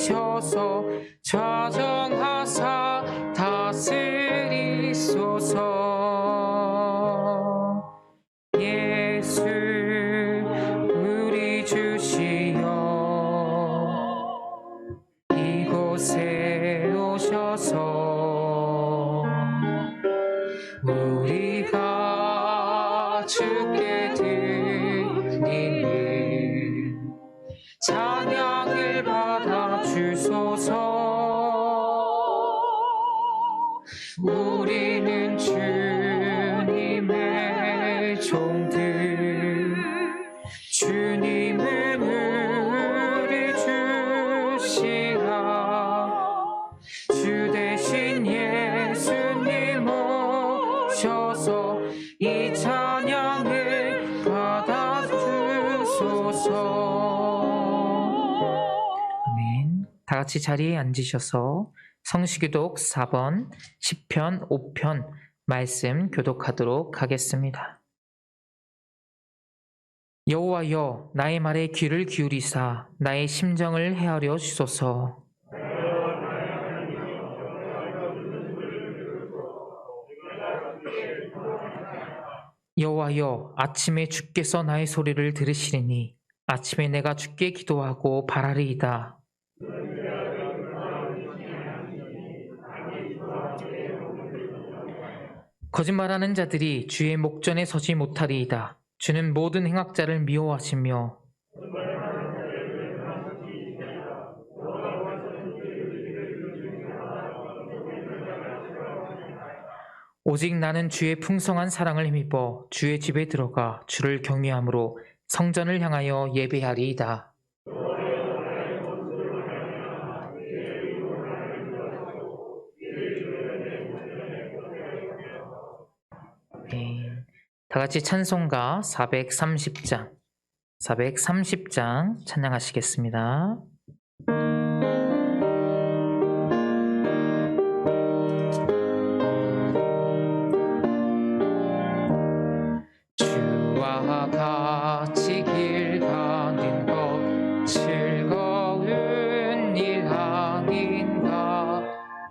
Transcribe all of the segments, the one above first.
이끄시옵소서. 자정하사 다스리소서. 예수 우리 주시여 이곳에 오셔서 우리가 주께 드리는 찬양을 받아 주소서. 우리는 주님의 종들, 주님은 우리 주시라. 주 대신 예수님 오셔서 이 찬양을 받아 주소서. 아멘. 다 같이 자리에 앉으셔서 성시교독 4번, 시편 5편 말씀 교독하도록 하겠습니다. 여호와여, 나의 말에 귀를 기울이사 나의 심정을 헤아려 주소서. 여호와여, 아침에 주께서 나의 소리를 들으시리니 아침에 내가 주께 기도하고 바라리이다. 거짓말하는 자들이 주의 목전에 서지 못하리이다. 주는 모든 행악자를 미워하시며 오직 나는 주의 풍성한 사랑을 힘입어 주의 집에 들어가 주를 경외함으로 성전을 향하여 예배하리이다. 다 같이 찬송가 430장 찬양하시겠습니다. 주와 같이 길 가는 것 즐거운 일 아닌가.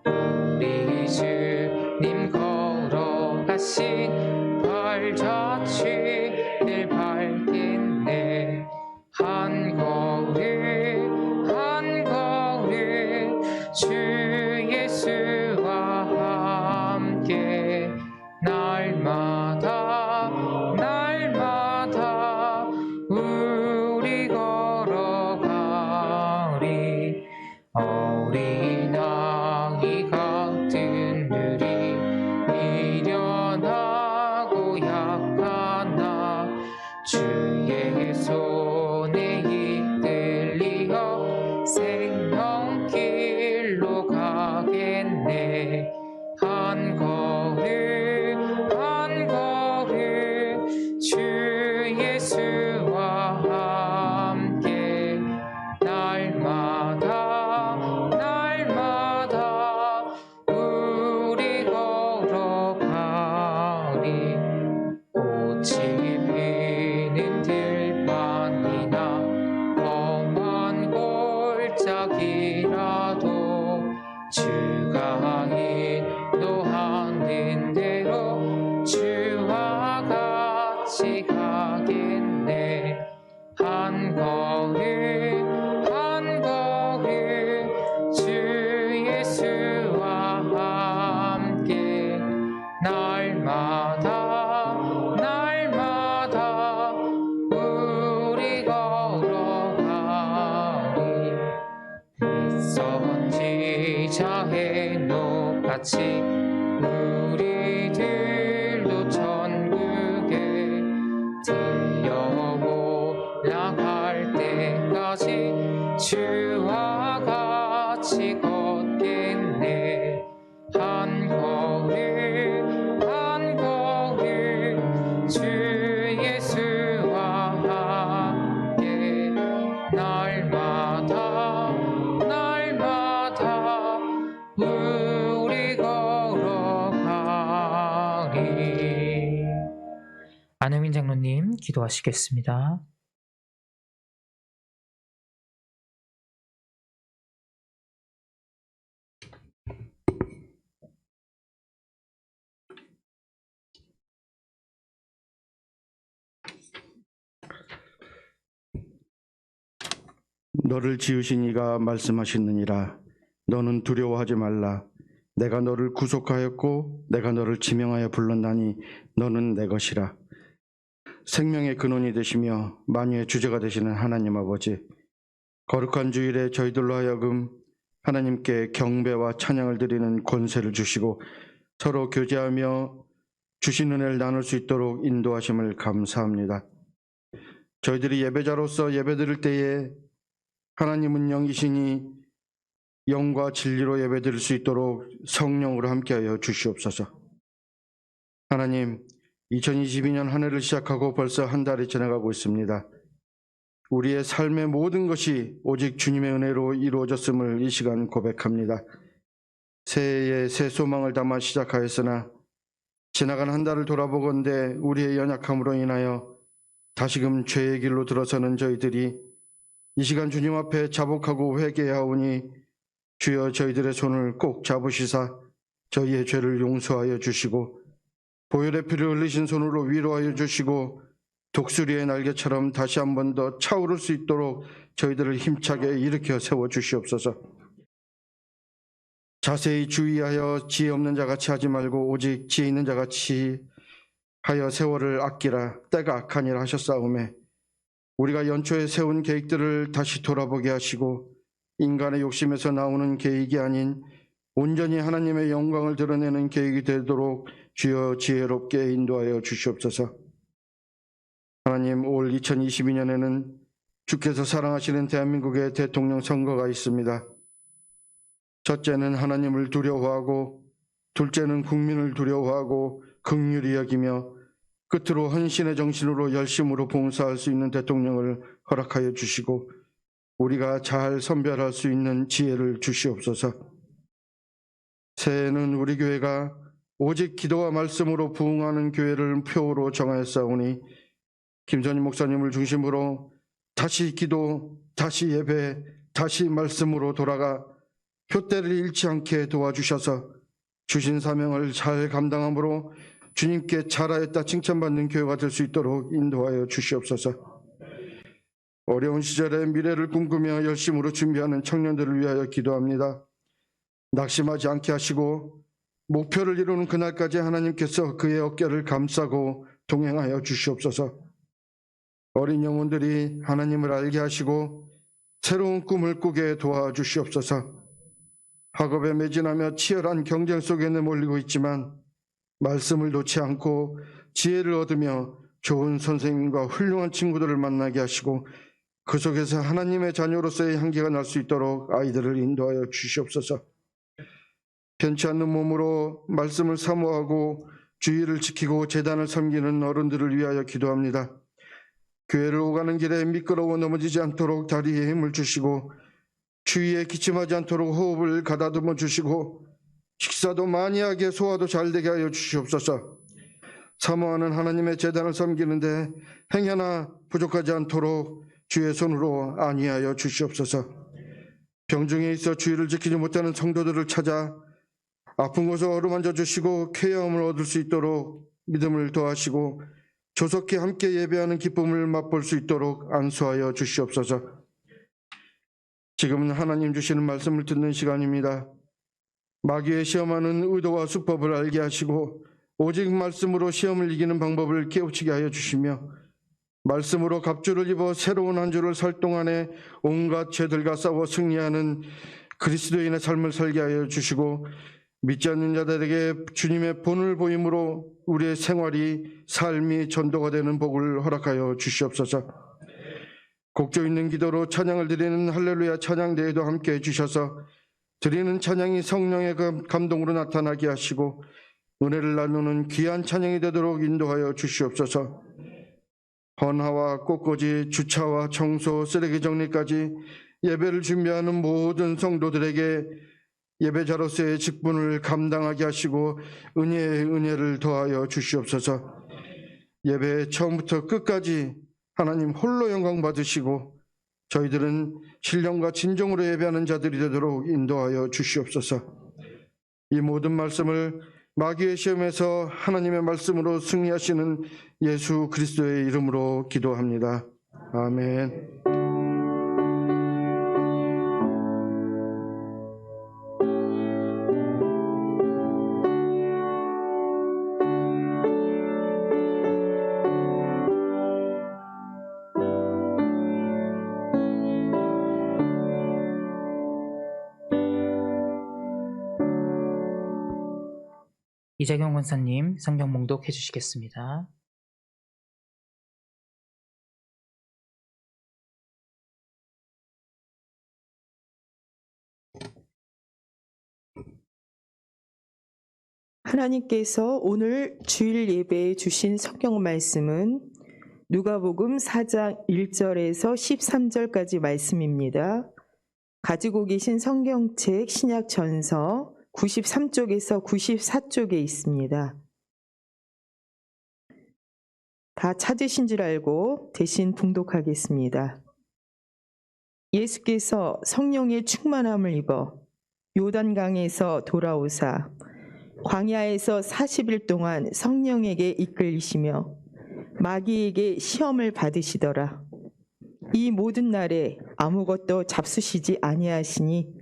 우리 주님 걸어가신 발자취를 밟겠네. 한 걸음 한 걸음 주 예수와 함께 날마다 우리 걸어가리. 어린아이 같은 누리 미련하고 약한 나 주의 손에 이끌리어 생명길로 가겠네. 한 걸음 한 걸음 주 예수와 함께 날마다 우리 걸어가리. 꽃이 피는 들판이나 험한 골짜기라도 주가 인도하는 대로 주와 같이 가겠네. 한 걸음 한 걸음 주 예수와 함께 날마다 우리 걸어가리. 선지자의 높같이 우리들도 천국에 들려 올라갈 때까지 주와 같이 걷겠네. 한 걸음 한 걸음 주 예수와 함께 날마다 우리 걸어가리. 안혜민 장로님 기도하시겠습니다. 너를 지으신 이가 말씀하시느니라. 너는 두려워하지 말라. 내가 너를 구속하였고 내가 너를 지명하여 불렀나니 너는 내 것이라. 생명의 근원이 되시며 만유의 주제가 되시는 하나님 아버지, 거룩한 주일에 저희들로 하여금 하나님께 경배와 찬양을 드리는 권세를 주시고 서로 교제하며 주신 은혜를 나눌 수 있도록 인도하심을 감사합니다. 저희들이 예배자로서 예배드릴 때에 하나님은 영이시니 영과 진리로 예배드릴 수 있도록 성령으로 함께하여 주시옵소서. 하나님, 2022년 한 해를 시작하고 벌써 한 달이 지나가고 있습니다. 우리의 삶의 모든 것이 오직 주님의 은혜로 이루어졌음을 이 시간 고백합니다. 새해에 새 소망을 담아 시작하였으나 지나간 한 달을 돌아보건대 우리의 연약함으로 인하여 다시금 죄의 길로 들어서는 저희들이 이 시간 주님 앞에 자복하고 회개하오니 주여 저희들의 손을 꼭 잡으시사 저희의 죄를 용서하여 주시고 보혈의 피를 흘리신 손으로 위로하여 주시고 독수리의 날개처럼 다시 한 번 더 차오를 수 있도록 저희들을 힘차게 일으켜 세워 주시옵소서. 자세히 주의하여 지혜 없는 자같이 하지 말고 오직 지혜 있는 자같이 하여 세월을 아끼라. 때가 악하니라 하셨사오매 우리가 연초에 세운 계획들을 다시 돌아보게 하시고 인간의 욕심에서 나오는 계획이 아닌 온전히 하나님의 영광을 드러내는 계획이 되도록 주여 지혜롭게 인도하여 주시옵소서. 하나님, 올 2022년에는 주께서 사랑하시는 대한민국의 대통령 선거가 있습니다. 첫째는 하나님을 두려워하고 둘째는 국민을 두려워하고 긍휼히 여기며 끝으로 헌신의 정신으로 열심으로 봉사할 수 있는 대통령을 허락하여 주시고 우리가 잘 선별할 수 있는 지혜를 주시옵소서. 새해에는 우리 교회가 오직 기도와 말씀으로 부흥하는 교회를 표어로 정하였사오니 김선희 목사님을 중심으로 다시 기도, 다시 예배, 다시 말씀으로 돌아가 표대를 잃지 않게 도와주셔서 주신 사명을 잘 감당함으로 주님께 잘하였다 칭찬받는 교회가 될 수 있도록 인도하여 주시옵소서. 어려운 시절에 미래를 꿈꾸며 열심으로 준비하는 청년들을 위하여 기도합니다. 낙심하지 않게 하시고 목표를 이루는 그날까지 하나님께서 그의 어깨를 감싸고 동행하여 주시옵소서. 어린 영혼들이 하나님을 알게 하시고 새로운 꿈을 꾸게 도와주시옵소서. 학업에 매진하며 치열한 경쟁 속에 내몰리고 있지만 말씀을 놓지 않고 지혜를 얻으며 좋은 선생님과 훌륭한 친구들을 만나게 하시고 그 속에서 하나님의 자녀로서의 향기가 날 수 있도록 아이들을 인도하여 주시옵소서. 편치 않는 몸으로 말씀을 사모하고 주의를 지키고 제단을 섬기는 어른들을 위하여 기도합니다. 교회를 오가는 길에 미끄러워 넘어지지 않도록 다리에 힘을 주시고 추위에 기침하지 않도록 호흡을 가다듬어 주시고 식사도 많이 하게 소화도 잘 되게 하여 주시옵소서. 사모하는 하나님의 제단을 섬기는데 행여나 부족하지 않도록 주의 손으로 안위하여 주시옵소서. 병중에 있어 주의를 지키지 못하는 성도들을 찾아 아픈 곳을 어루만져 주시고 쾌감을 얻을 수 있도록 믿음을 더하시고 조속히 함께 예배하는 기쁨을 맛볼 수 있도록 안수하여 주시옵소서. 지금은 하나님 주시는 말씀을 듣는 시간입니다. 마귀의 시험하는 의도와 수법을 알게 하시고 오직 말씀으로 시험을 이기는 방법을 깨우치게 하여 주시며 말씀으로 갑주를 입어 새로운 한 주를 살 동안에 온갖 죄들과 싸워 승리하는 그리스도인의 삶을 살게 하여 주시고 믿지 않는 자들에게 주님의 본을 보임으로 우리의 생활이 삶이 전도가 되는 복을 허락하여 주시옵소서. 곡조 있는 기도로 찬양을 드리는 할렐루야 찬양대회도 함께 해주셔서 드리는 찬양이 성령의 감동으로 나타나게 하시고 은혜를 나누는 귀한 찬양이 되도록 인도하여 주시옵소서. 헌화와 꽃꽂이, 주차와 청소, 쓰레기 정리까지 예배를 준비하는 모든 성도들에게 예배자로서의 직분을 감당하게 하시고 은혜의 은혜를 더하여 주시옵소서. 예배 처음부터 끝까지 하나님 홀로 영광 받으시고 저희들은 신령과 진정으로 예배하는 자들이 되도록 인도하여 주시옵소서. 이 모든 말씀을 마귀의 시험에서 하나님의 말씀으로 승리하시는 예수 그리스도의 이름으로 기도합니다. 아멘. 이재경 권사님 성경 봉독해 주시겠습니다. 하나님께서 오늘 주일 예배에 주신 성경 말씀은 누가복음 4장 1절에서 13절까지 말씀입니다. 가지고 계신 성경책 신약전서 93쪽에서 94쪽에 있습니다. 다 찾으신 줄 알고 대신 봉독하겠습니다. 예수께서 성령의 충만함을 입어 요단강에서 돌아오사 광야에서 40일 동안 성령에게 이끌리시며 마귀에게 시험을 받으시더라. 이 모든 날에 아무것도 잡수시지 아니하시니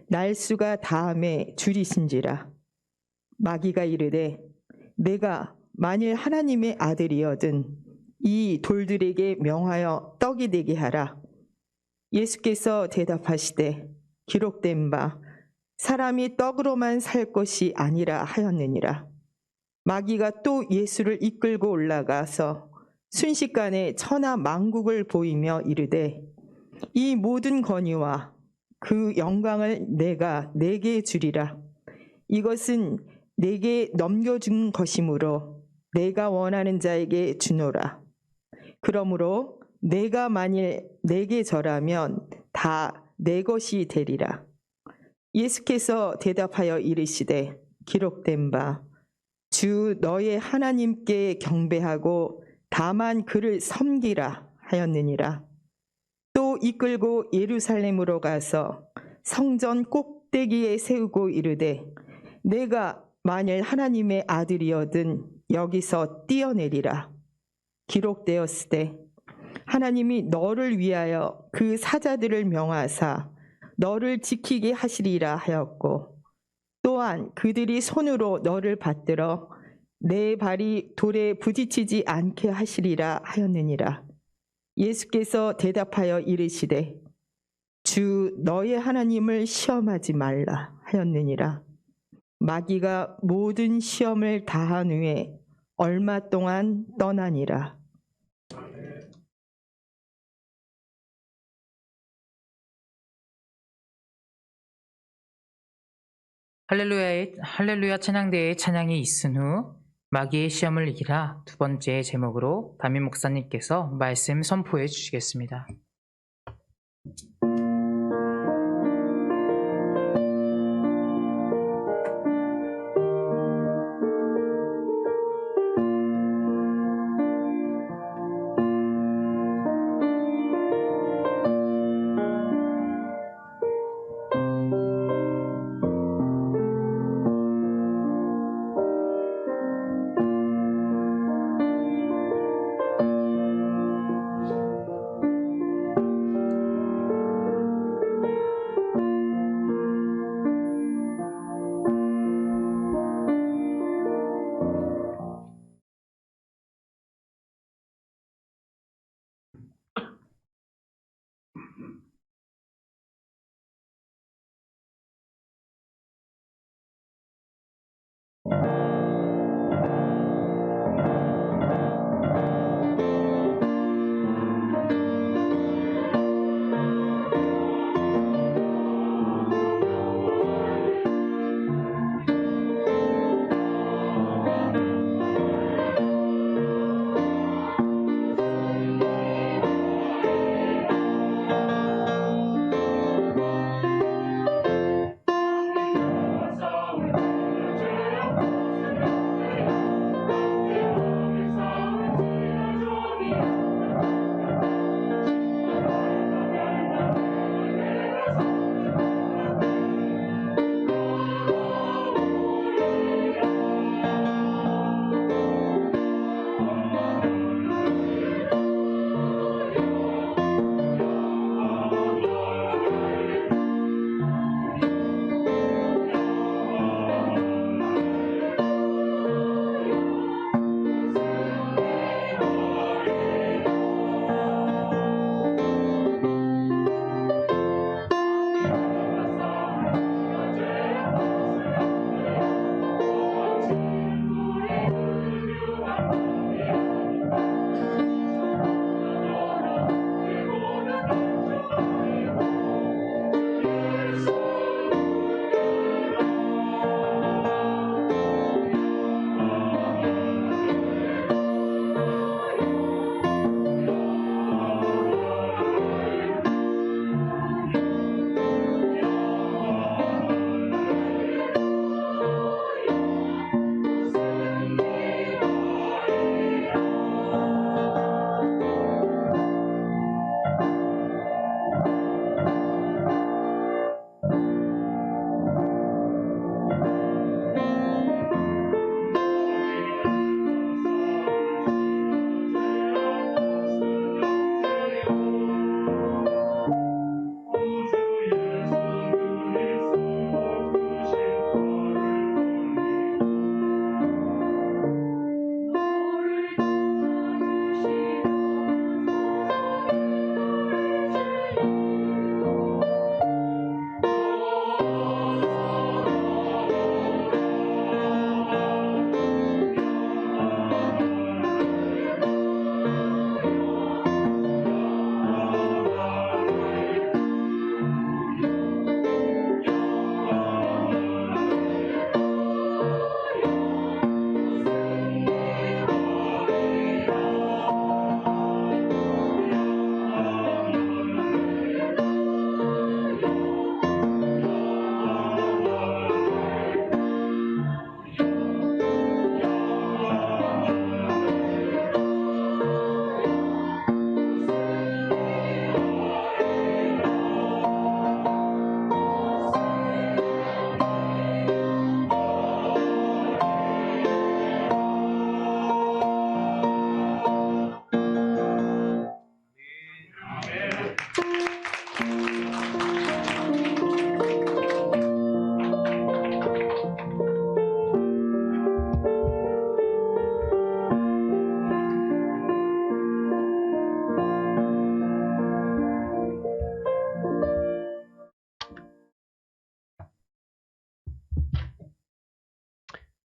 날수가 다함에 줄이신지라. 마귀가 이르되 내가 만일 하나님의 아들이여든 이 돌들에게 명하여 떡이 되게 하라. 예수께서 대답하시되 기록된 바 사람이 떡으로만 살 것이 아니라 하였느니라. 마귀가 또 예수를 이끌고 올라가서 순식간에 천하 만국을 보이며 이르되 이 모든 권위와 그 영광을 내가 네게 주리라. 이것은 내게 넘겨준 것이므로 내가 원하는 자에게 주노라. 그러므로 내가 만일 내게 절하면 다 내 것이 되리라. 예수께서 대답하여 이르시되 기록된 바 주 너의 하나님께 경배하고 다만 그를 섬기라 하였느니라. 또 이끌고 예루살렘으로 가서 성전 꼭대기에 세우고 이르되 내가 만일 하나님의 아들이여든 여기서 뛰어내리라. 기록되었으되 하나님이 너를 위하여 그 사자들을 명하사 너를 지키게 하시리라 하였고 또한 그들이 손으로 너를 받들어 내 발이 돌에 부딪히지 않게 하시리라 하였느니라. 예수께서 대답하여 이르시되 주 너의 하나님을 시험하지 말라 하였느니라. 마귀가 모든 시험을 다한 후에 얼마 동안 떠나니라. 할렐루야 찬양대의 찬양이 있은 후 마귀의 시험을 이기라 두 번째 제목으로 담임 목사님께서 말씀 선포해 주시겠습니다.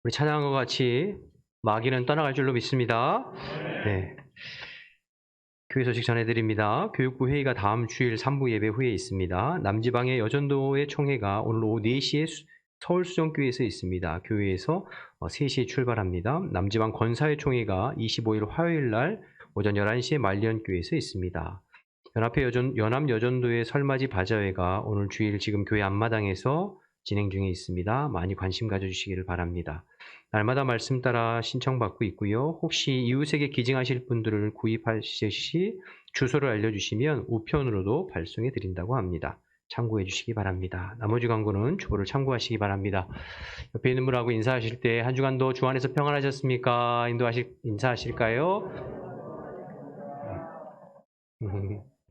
우리 찬양과 같이 마귀는 떠나갈 줄로 믿습니다. 네. 교회 소식 전해드립니다. 교육부 회의가 다음 주일 3부 예배 후에 있습니다. 남지방의 여전도의 총회가 오늘 오후 4시에 서울수정교회에서 있습니다. 교회에서 3시에 출발합니다. 남지방 권사회 총회가 25일 화요일 날 오전 11시에 말리언교회에서 있습니다. 연합여전도의 설맞이 바자회가 오늘 주일 지금 교회 앞마당에서 진행 중에 있습니다. 많이 관심 가져주시기를 바랍니다. 날마다 말씀 따라 신청받고 있고요. 혹시 이웃에게 기증하실 분들을 구입하실 시 주소를 알려주시면 우편으로도 발송해 드린다고 합니다. 참고해 주시기 바랍니다. 나머지 광고는 주보를 참고하시기 바랍니다. 옆에 있는 분하고 인사하실 때 한 주간도 주 안에서 평안하셨습니까? 인사하실까요?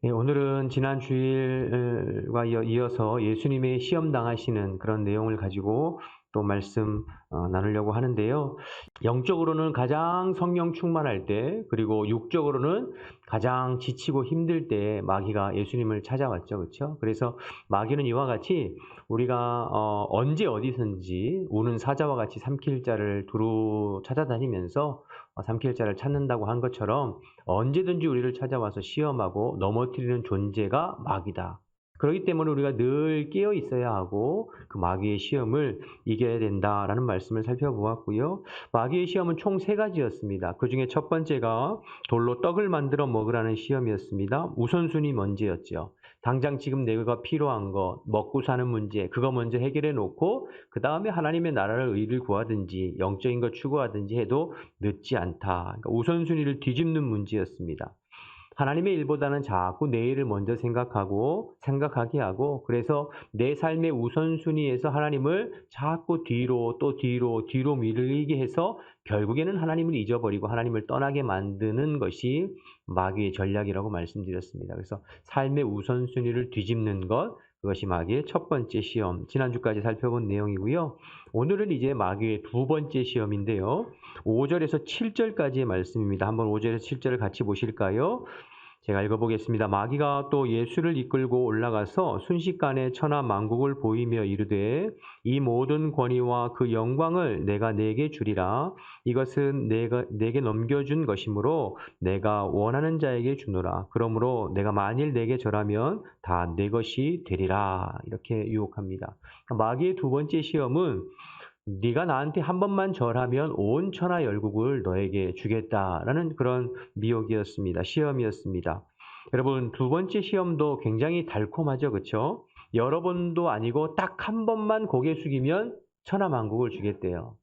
네, 오늘은 지난 주일과 이어서 예수님의 시험 당하시는 그런 내용을 가지고 또 말씀 나누려고 하는데요. 영적으로는 가장 성령 충만할 때, 그리고 육적으로는 가장 지치고 힘들 때 마귀가 예수님을 찾아왔죠. 그렇죠? 그래서 마귀는 이와 같이 우리가 언제 어디든지 우는 사자와 같이 삼킬 자를 두루 찾아다니면서 삼킬 자를 찾는다고 한 것처럼 언제든지 우리를 찾아와서 시험하고 넘어뜨리는 존재가 마귀다. 그렇기 때문에 우리가 늘 깨어 있어야 하고 그 마귀의 시험을 이겨야 된다라는 말씀을 살펴보았고요. 마귀의 시험은 총 3가지였습니다. 그 중에 첫 번째가 돌로 떡을 만들어 먹으라는 시험이었습니다. 우선순위 먼저였죠. 당장 지금 내가 필요한 거, 먹고 사는 문제, 그거 먼저 해결해 놓고 그 다음에 하나님의 나라를 의를 구하든지 영적인 거 추구하든지 해도 늦지 않다. 그러니까 우선순위를 뒤집는 문제였습니다. 하나님의 일보다는 자꾸 내일을 먼저 생각하게 하고, 그래서 내 삶의 우선순위에서 하나님을 자꾸 뒤로 밀리게 해서 결국에는 하나님을 잊어버리고 하나님을 떠나게 만드는 것이 마귀의 전략이라고 말씀드렸습니다. 그래서 삶의 우선순위를 뒤집는 것, 그것이 마귀의 첫 번째 시험, 지난주까지 살펴본 내용이고요. 오늘은 이제 마귀의 두 번째 시험인데요. 5절에서 7절까지의 말씀입니다. 한번 5절에서 7절을 같이 보실까요? 제가 읽어보겠습니다. 마귀가 또 예수를 이끌고 올라가서 순식간에 천하 만국을 보이며 이르되 이 모든 권위와 그 영광을 내가 네게 주리라. 이것은 내게 넘겨준 것이므로 내가 원하는 자에게 주노라. 그러므로 내가 만일 내게 절하면 다 내 것이 되리라. 이렇게 유혹합니다. 마귀의 두 번째 시험은 네가 나한테 한 번만 절하면 온 천하 열국을 너에게 주겠다라는 그런 미혹이었습니다. 시험이었습니다. 여러분, 두 번째 시험도 굉장히 달콤하죠. 그렇죠? 여러 번도 아니고 딱 한 번만 고개 숙이면 천하 만국을 주겠대요.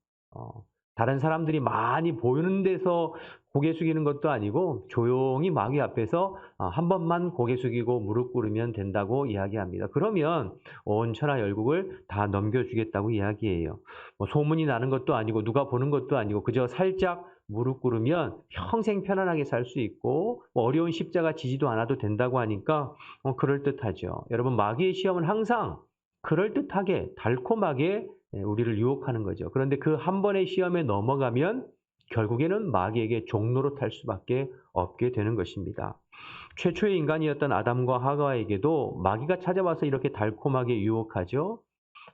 다른 사람들이 많이 보이는 데서 고개 숙이는 것도 아니고 조용히 마귀 앞에서 한 번만 고개 숙이고 무릎 꿇으면 된다고 이야기합니다. 그러면 온 천하 열국을 다 넘겨주겠다고 이야기해요. 소문이 나는 것도 아니고 누가 보는 것도 아니고 그저 살짝 무릎 꿇으면 평생 편안하게 살 수 있고 어려운 십자가 지지도 않아도 된다고 하니까 그럴듯하죠. 여러분, 마귀의 시험은 항상 그럴듯하게 달콤하게 우리를 유혹하는 거죠. 그런데 그 한 번의 시험에 넘어가면 결국에는 마귀에게 종로로 탈 수밖에 없게 되는 것입니다. 최초의 인간이었던 아담과 하와에게도 마귀가 찾아와서 이렇게 달콤하게 유혹하죠.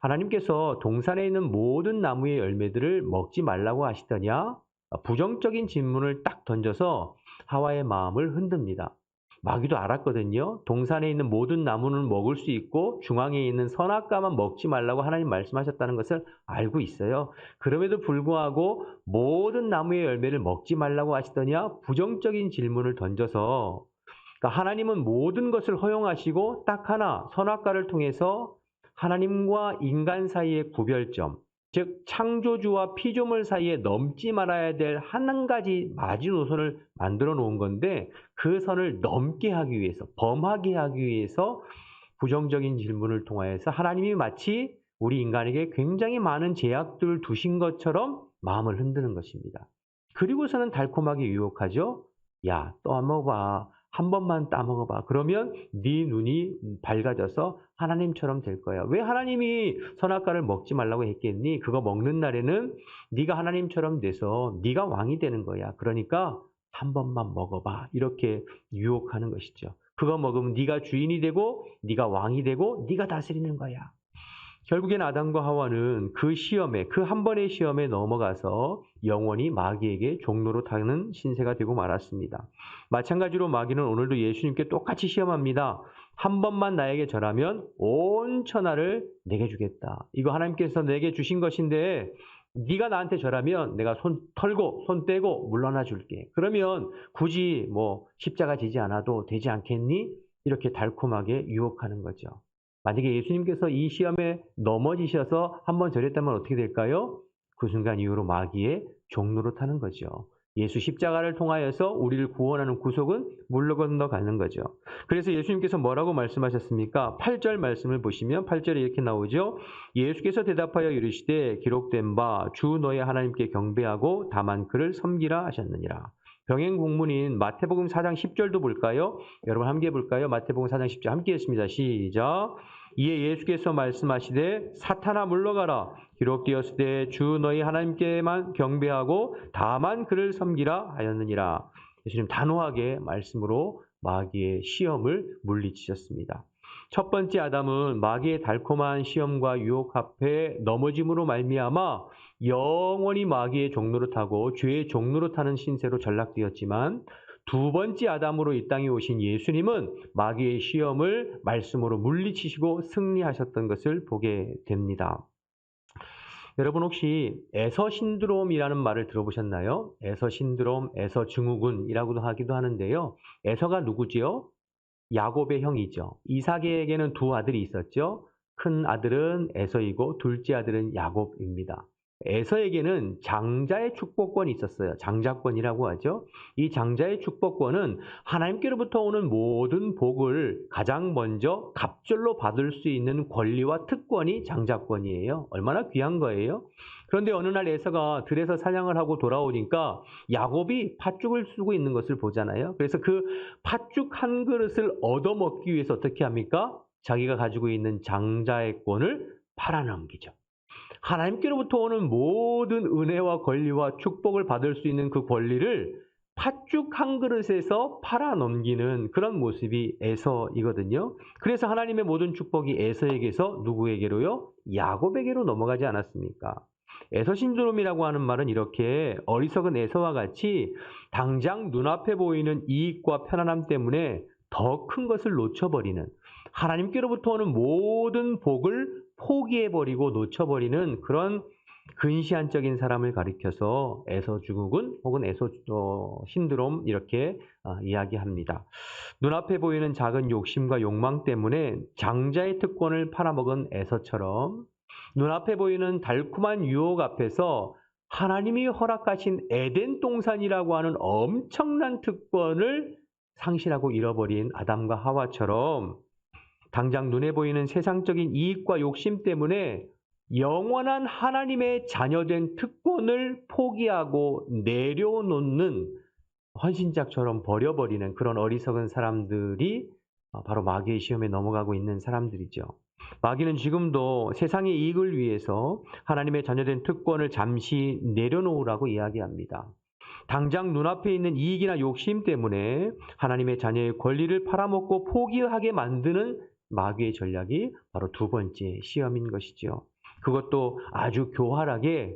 하나님께서 동산에 있는 모든 나무의 열매들을 먹지 말라고 하시더냐? 부정적인 질문을 딱 던져서 하와의 마음을 흔듭니다. 마귀도 알았거든요. 동산에 있는 모든 나무는 먹을 수 있고 중앙에 있는 선악과만 먹지 말라고 하나님 말씀하셨다는 것을 알고 있어요. 그럼에도 불구하고 모든 나무의 열매를 먹지 말라고 하시더냐? 부정적인 질문을 던져서, 그러니까 하나님은 모든 것을 허용하시고 딱 하나 선악과를 통해서 하나님과 인간 사이의 구별점, 즉 창조주와 피조물 사이에 넘지 말아야 될 한 가지 마지노선을 만들어 놓은 건데 그 선을 넘게 하기 위해서, 범하게 하기 위해서 부정적인 질문을 통하여서 하나님이 마치 우리 인간에게 굉장히 많은 제약들을 두신 것처럼 마음을 흔드는 것입니다. 그리고서는 달콤하게 유혹하죠. 야, 떠먹어봐. 한 번만 따먹어봐. 그러면 네 눈이 밝아져서 하나님처럼 될 거야. 왜 하나님이 선악과를 먹지 말라고 했겠니? 그거 먹는 날에는 네가 하나님처럼 돼서 네가 왕이 되는 거야. 그러니까 한 번만 먹어봐. 이렇게 유혹하는 것이죠. 그거 먹으면 네가 주인이 되고 네가 왕이 되고 네가 다스리는 거야. 결국엔 아담과 하와는 그 시험에, 그 한 번의 시험에 넘어가서 영원히 마귀에게 종로로 타는 신세가 되고 말았습니다. 마찬가지로 마귀는 오늘도 예수님께 똑같이 시험합니다. 한 번만 나에게 절하면 온 천하를 내게 주겠다. 이거 하나님께서 내게 주신 것인데 네가 나한테 절하면 내가 손 털고 손 떼고 물러나 줄게. 그러면 굳이 뭐 십자가 지지 않아도 되지 않겠니? 이렇게 달콤하게 유혹하는 거죠. 만약에 예수님께서 이 시험에 넘어지셔서 한번 절했다면 어떻게 될까요? 그 순간 이후로 마귀의 종로로 타는 거죠. 예수 십자가를 통하여서 우리를 구원하는 구속은 물러 건너가는 거죠. 그래서 예수님께서 뭐라고 말씀하셨습니까? 8절 말씀을 보시면 8절에 이렇게 나오죠. 예수께서 대답하여 이르시되 기록된 바 주 너의 하나님께 경배하고 다만 그를 섬기라 하셨느니라. 병행 공문인 마태복음 4장 10절도 볼까요? 여러분 함께 볼까요? 마태복음 4장 10절 함께 했습니다. 시작. 이에 예수께서 말씀하시되 사탄아 물러가라. 기록되었으되 주 너희 하나님께만 경배하고 다만 그를 섬기라 하였느니라. 예수님 단호하게 말씀으로 마귀의 시험을 물리치셨습니다. 첫 번째 아담은 마귀의 달콤한 시험과 유혹 앞에 넘어짐으로 말미암아 영원히 마귀의 종로로 타고 죄의 종로로 타는 신세로 전락되었지만 두 번째 아담으로 이 땅에 오신 예수님은 마귀의 시험을 말씀으로 물리치시고 승리하셨던 것을 보게 됩니다. 여러분 혹시 에서 신드롬이라는 말을 들어보셨나요? 에서 신드롬, 에서 증후군이라고도 하기도 하는데요. 에서가 누구지요? 야곱의 형이죠. 이삭에게는 두 아들이 있었죠. 큰 아들은 에서이고 둘째 아들은 야곱입니다. 에서에게는 장자의 축복권이 있었어요. 장자권이라고 하죠. 이 장자의 축복권은 하나님께로부터 오는 모든 복을 가장 먼저 갑절로 받을 수 있는 권리와 특권이 장자권이에요. 얼마나 귀한 거예요. 그런데 어느 날 에서가 들에서 사냥을 하고 돌아오니까 야곱이 팥죽을 쓰고 있는 것을 보잖아요. 그래서 그 팥죽 한 그릇을 얻어먹기 위해서 어떻게 합니까? 자기가 가지고 있는 장자의 권을 팔아넘기죠. 하나님께로부터 오는 모든 은혜와 권리와 축복을 받을 수 있는 그 권리를 팥죽 한 그릇에서 팔아넘기는 그런 모습이 에서이거든요. 그래서 하나님의 모든 축복이 에서에게서 누구에게로요? 야곱에게로 넘어가지 않았습니까? 에서 신드롬이라고 하는 말은 이렇게 어리석은 에서와 같이 당장 눈앞에 보이는 이익과 편안함 때문에 더 큰 것을 놓쳐버리는, 하나님께로부터 오는 모든 복을 포기해버리고 놓쳐버리는 그런 근시안적인 사람을 가리켜서 에서 증후군 혹은 에서 신드롬 이렇게 이야기합니다. 눈앞에 보이는 작은 욕심과 욕망 때문에 장자의 특권을 팔아먹은 에서처럼 눈앞에 보이는 달콤한 유혹 앞에서 하나님이 허락하신 에덴 동산이라고 하는 엄청난 특권을 상실하고 잃어버린 아담과 하와처럼 당장 눈에 보이는 세상적인 이익과 욕심 때문에 영원한 하나님의 자녀된 특권을 포기하고 내려놓는 헌신짝처럼 버려버리는 그런 어리석은 사람들이 바로 마귀의 시험에 넘어가고 있는 사람들이죠. 마귀는 지금도 세상의 이익을 위해서 하나님의 자녀된 특권을 잠시 내려놓으라고 이야기합니다. 당장 눈앞에 있는 이익이나 욕심 때문에 하나님의 자녀의 권리를 팔아먹고 포기하게 만드는 마귀의 전략이 바로 두 번째 시험인 것이죠. 그것도 아주 교활하게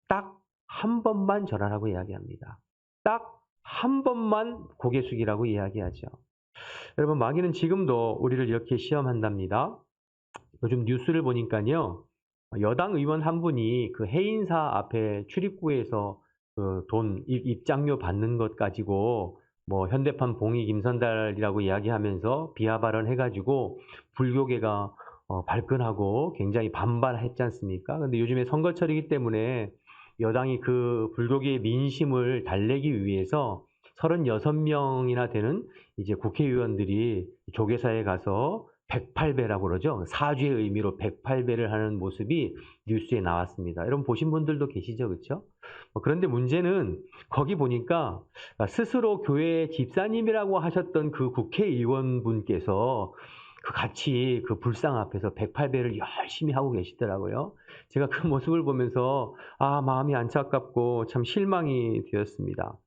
딱 한 번만 절하라고 이야기합니다. 딱 한 번만 고개 숙이라고 이야기하죠. 여러분, 마귀는 지금도 우리를 이렇게 시험한답니다. 요즘 뉴스를 보니까요, 여당 의원 한 분이 그 해인사 앞에 출입구에서 그 돈 입장료 받는 것 가지고 뭐 현대판 봉이 김선달이라고 이야기하면서 비하 발언해가지고 불교계가 발끈하고 굉장히 반발했지 않습니까? 근데 요즘에 선거철이기 때문에 여당이 그 불교계의 민심을 달래기 위해서 36명이나 되는 이제 국회의원들이 조계사에 가서 108배라고 그러죠. 사죄의 의미로 108배를 하는 모습이 뉴스에 나왔습니다. 여러분 보신 분들도 계시죠, 그렇죠? 그런데 문제는 거기 보니까 스스로 교회 집사님이라고 하셨던 그 국회의원분께서 같이 그 불상 앞에서 108배를 열심히 하고 계시더라고요. 제가 그 모습을 보면서 마음이 안타깝고 참 실망이 되었습니다.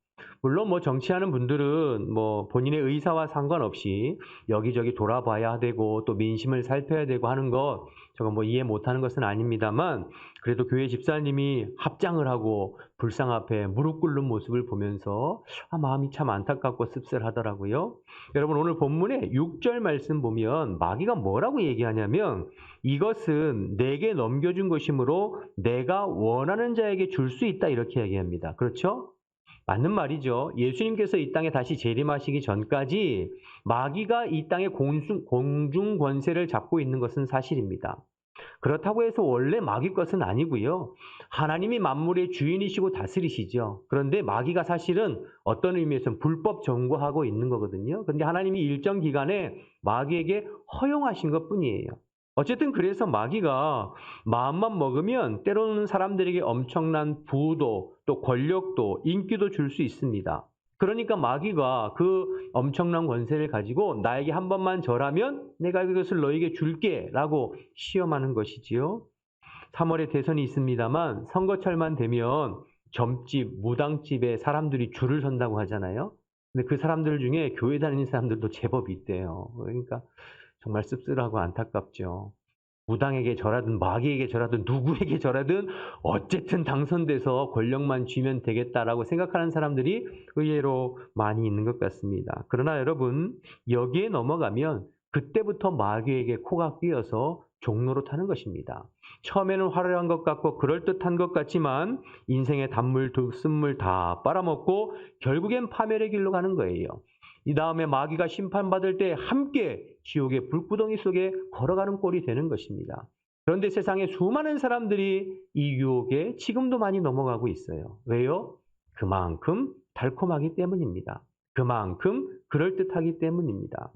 물론 뭐 정치하는 분들은 뭐 본인의 의사와 상관없이 여기저기 돌아봐야 되고 또 민심을 살펴야 되고 하는 것, 저거 뭐 이해 못하는 것은 아닙니다만, 그래도 교회 집사님이 합장을 하고 불상 앞에 무릎 꿇는 모습을 보면서 마음이 참 안타깝고 씁쓸하더라고요. 여러분, 오늘 본문의 6절 말씀 보면 마귀가 뭐라고 얘기하냐면, 이것은 내게 넘겨준 것이므로 내가 원하는 자에게 줄 수 있다, 이렇게 얘기합니다. 그렇죠? 맞는 말이죠. 예수님께서 이 땅에 다시 재림하시기 전까지 마귀가 이 땅의 공중 권세를 잡고 있는 것은 사실입니다. 그렇다고 해서 원래 마귀 것은 아니고요. 하나님이 만물의 주인이시고 다스리시죠. 그런데 마귀가 사실은 어떤 의미에서는 불법 점거하고 있는 거거든요. 그런데 하나님이 일정 기간에 마귀에게 허용하신 것뿐이에요. 어쨌든 그래서 마귀가 마음만 먹으면 때로는 사람들에게 엄청난 부도 또 권력도 인기도 줄 수 있습니다. 그러니까 마귀가 그 엄청난 권세를 가지고 나에게 한 번만 절하면 내가 그것을 너에게 줄게 라고 시험하는 것이지요. 3월에 대선이 있습니다만 선거철만 되면 점집, 무당집에 사람들이 줄을 선다고 하잖아요. 근데 그 사람들 중에 교회 다니는 사람들도 제법 있대요. 그러니까 정말 씁쓸하고 안타깝죠. 무당에게 절하든 마귀에게 절하든 누구에게 절하든 어쨌든 당선돼서 권력만 쥐면 되겠다라고 생각하는 사람들이 의외로 많이 있는 것 같습니다. 그러나 여러분, 여기에 넘어가면 그때부터 마귀에게 코가 끼어서 종로로 타는 것입니다. 처음에는 화려한 것 같고 그럴듯한 것 같지만 인생의 단물, 쓴물 다 빨아먹고 결국엔 파멸의 길로 가는 거예요. 이 다음에 마귀가 심판받을 때 함께 지옥의 불구덩이 속에 걸어가는 꼴이 되는 것입니다. 그런데 세상에 수많은 사람들이 이 유혹에 지금도 많이 넘어가고 있어요. 왜요? 그만큼 달콤하기 때문입니다. 그만큼 그럴듯하기 때문입니다.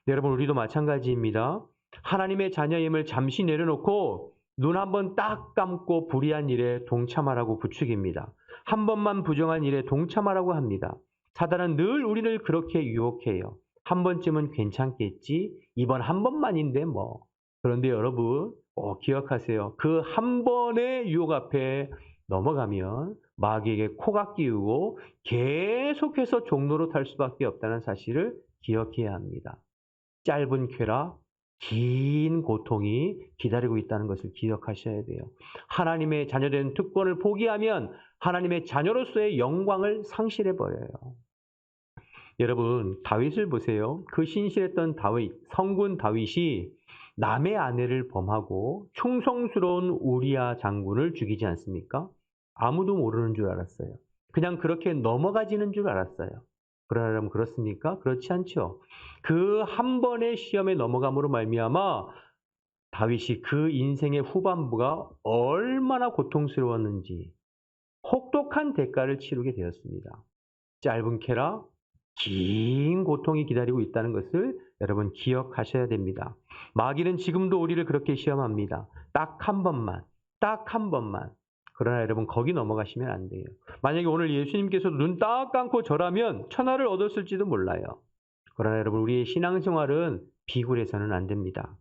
여러분, 우리도 마찬가지입니다. 하나님의 자녀임을 잠시 내려놓고 눈 한번 딱 감고 불의한 일에 동참하라고 부추깁니다. 한 번만 부정한 일에 동참하라고 합니다. 사단은 늘 우리를 그렇게 유혹해요. 한 번쯤은 괜찮겠지? 이번 한 번만인데 뭐. 그런데 여러분, 기억하세요. 그 한 번의 유혹 앞에 넘어가면 마귀에게 코가 끼우고 계속해서 종로로 탈 수밖에 없다는 사실을 기억해야 합니다. 짧은 쾌락, 긴 고통이 기다리고 있다는 것을 기억하셔야 돼요. 하나님의 자녀된 특권을 포기하면 하나님의 자녀로서의 영광을 상실해버려요. 여러분, 다윗을 보세요. 그 신실했던 다윗, 성군 다윗이 남의 아내를 범하고 충성스러운 우리야 장군을 죽이지 않습니까? 아무도 모르는 줄 알았어요. 그냥 그렇게 넘어가지는 줄 알았어요. 그러려면 그렇습니까? 그렇지 않죠. 그 한 번의 시험에 넘어감으로 말미암아 다윗이 그 인생의 후반부가 얼마나 고통스러웠는지 혹독한 대가를 치르게 되었습니다. 짧은 쾌락, 긴 고통이 기다리고 있다는 것을 여러분 기억하셔야 됩니다. 마귀는 지금도 우리를 그렇게 시험합니다. 딱 한 번만, 딱 한 번만. 그러나 여러분, 거기 넘어가시면 안 돼요. 만약에 오늘 예수님께서도 눈 딱 감고 절하면 천하를 얻었을지도 몰라요. 그러나 여러분, 우리의 신앙생활은 비굴해서는 안 됩니다.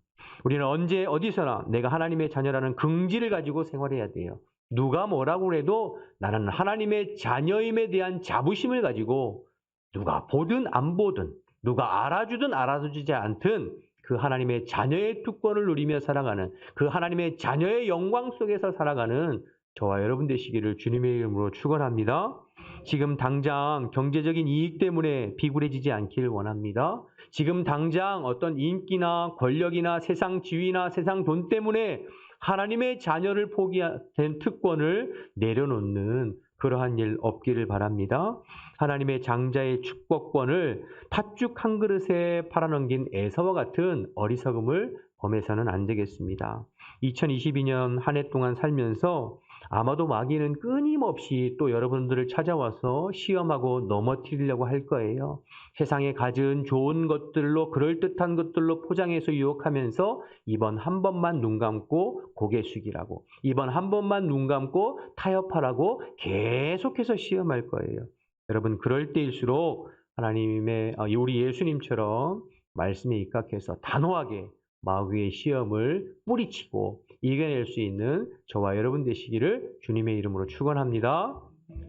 우리는 언제 어디서나 내가 하나님의 자녀라는 긍지를 가지고 생활해야 돼요. 누가 뭐라고 해도 나는 하나님의 자녀임에 대한 자부심을 가지고 누가 보든 안 보든 누가 알아주든 알아주지 않든 그 하나님의 자녀의 특권을 누리며 살아가는, 그 하나님의 자녀의 영광 속에서 살아가는 저와 여러분 되시기를 주님의 이름으로 축원합니다. 지금 당장 경제적인 이익 때문에 비굴해지지 않기를 원합니다. 지금 당장 어떤 인기나 권력이나 세상 지위나 세상 돈 때문에 하나님의 자녀를 포기된 특권을 내려놓는 그러한 일 없기를 바랍니다. 하나님의 장자의 축복권을 팥죽 한 그릇에 팔아넘긴 에서와 같은 어리석음을 범해서는 안 되겠습니다. 2022년 한 해 동안 살면서 아마도 마귀는 끊임없이 또 여러분들을 찾아와서 시험하고 넘어뜨리려고 할 거예요. 세상에 가진 좋은 것들로, 그럴듯한 것들로 포장해서 유혹하면서 이번 한 번만 눈 감고 고개 숙이라고, 이번 한 번만 눈 감고 타협하라고 계속해서 시험할 거예요. 여러분, 그럴 때일수록 하나님의 우리 예수님처럼 말씀에 입각해서 단호하게 마귀의 시험을 뿌리치고 이겨낼 수 있는 저와 여러분 되시기를 주님의 이름으로 축원합니다.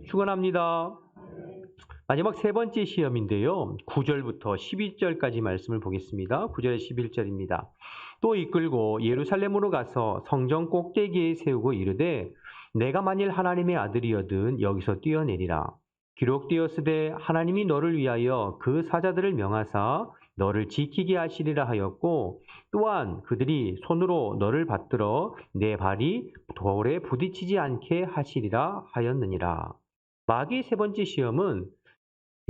축원합니다. 마지막 세 번째 시험인데요. 9절부터 12절까지 말씀을 보겠습니다. 9절에 11절입니다. 또 이끌고 예루살렘으로 가서 성전 꼭대기에 세우고 이르되 내가 만일 하나님의 아들이거든 여기서 뛰어내리라. 기록되었으되 하나님이 너를 위하여 그 사자들을 명하사 너를 지키게 하시리라 하였고 또한 그들이 손으로 너를 받들어 내 발이 돌에 부딪히지 않게 하시리라 하였느니라. 마귀의 세 번째 시험은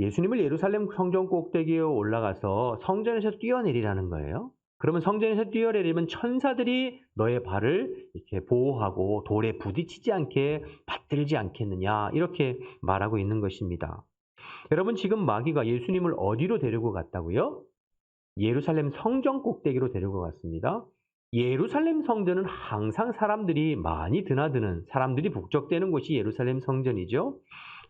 예수님을 예루살렘 성전 꼭대기에 올라가서 성전에서 뛰어내리라는 거예요. 그러면 성전에서 뛰어내리면 천사들이 너의 발을 이렇게 보호하고 돌에 부딪히지 않게 받들지 않겠느냐 이렇게 말하고 있는 것입니다. 여러분 지금 마귀가 예수님을 어디로 데리고 갔다고요? 예루살렘 성전 꼭대기로 데리고 갔습니다. 예루살렘 성전은 항상 사람들이 많이 드나드는 사람들이 북적대는 곳이 예루살렘 성전이죠.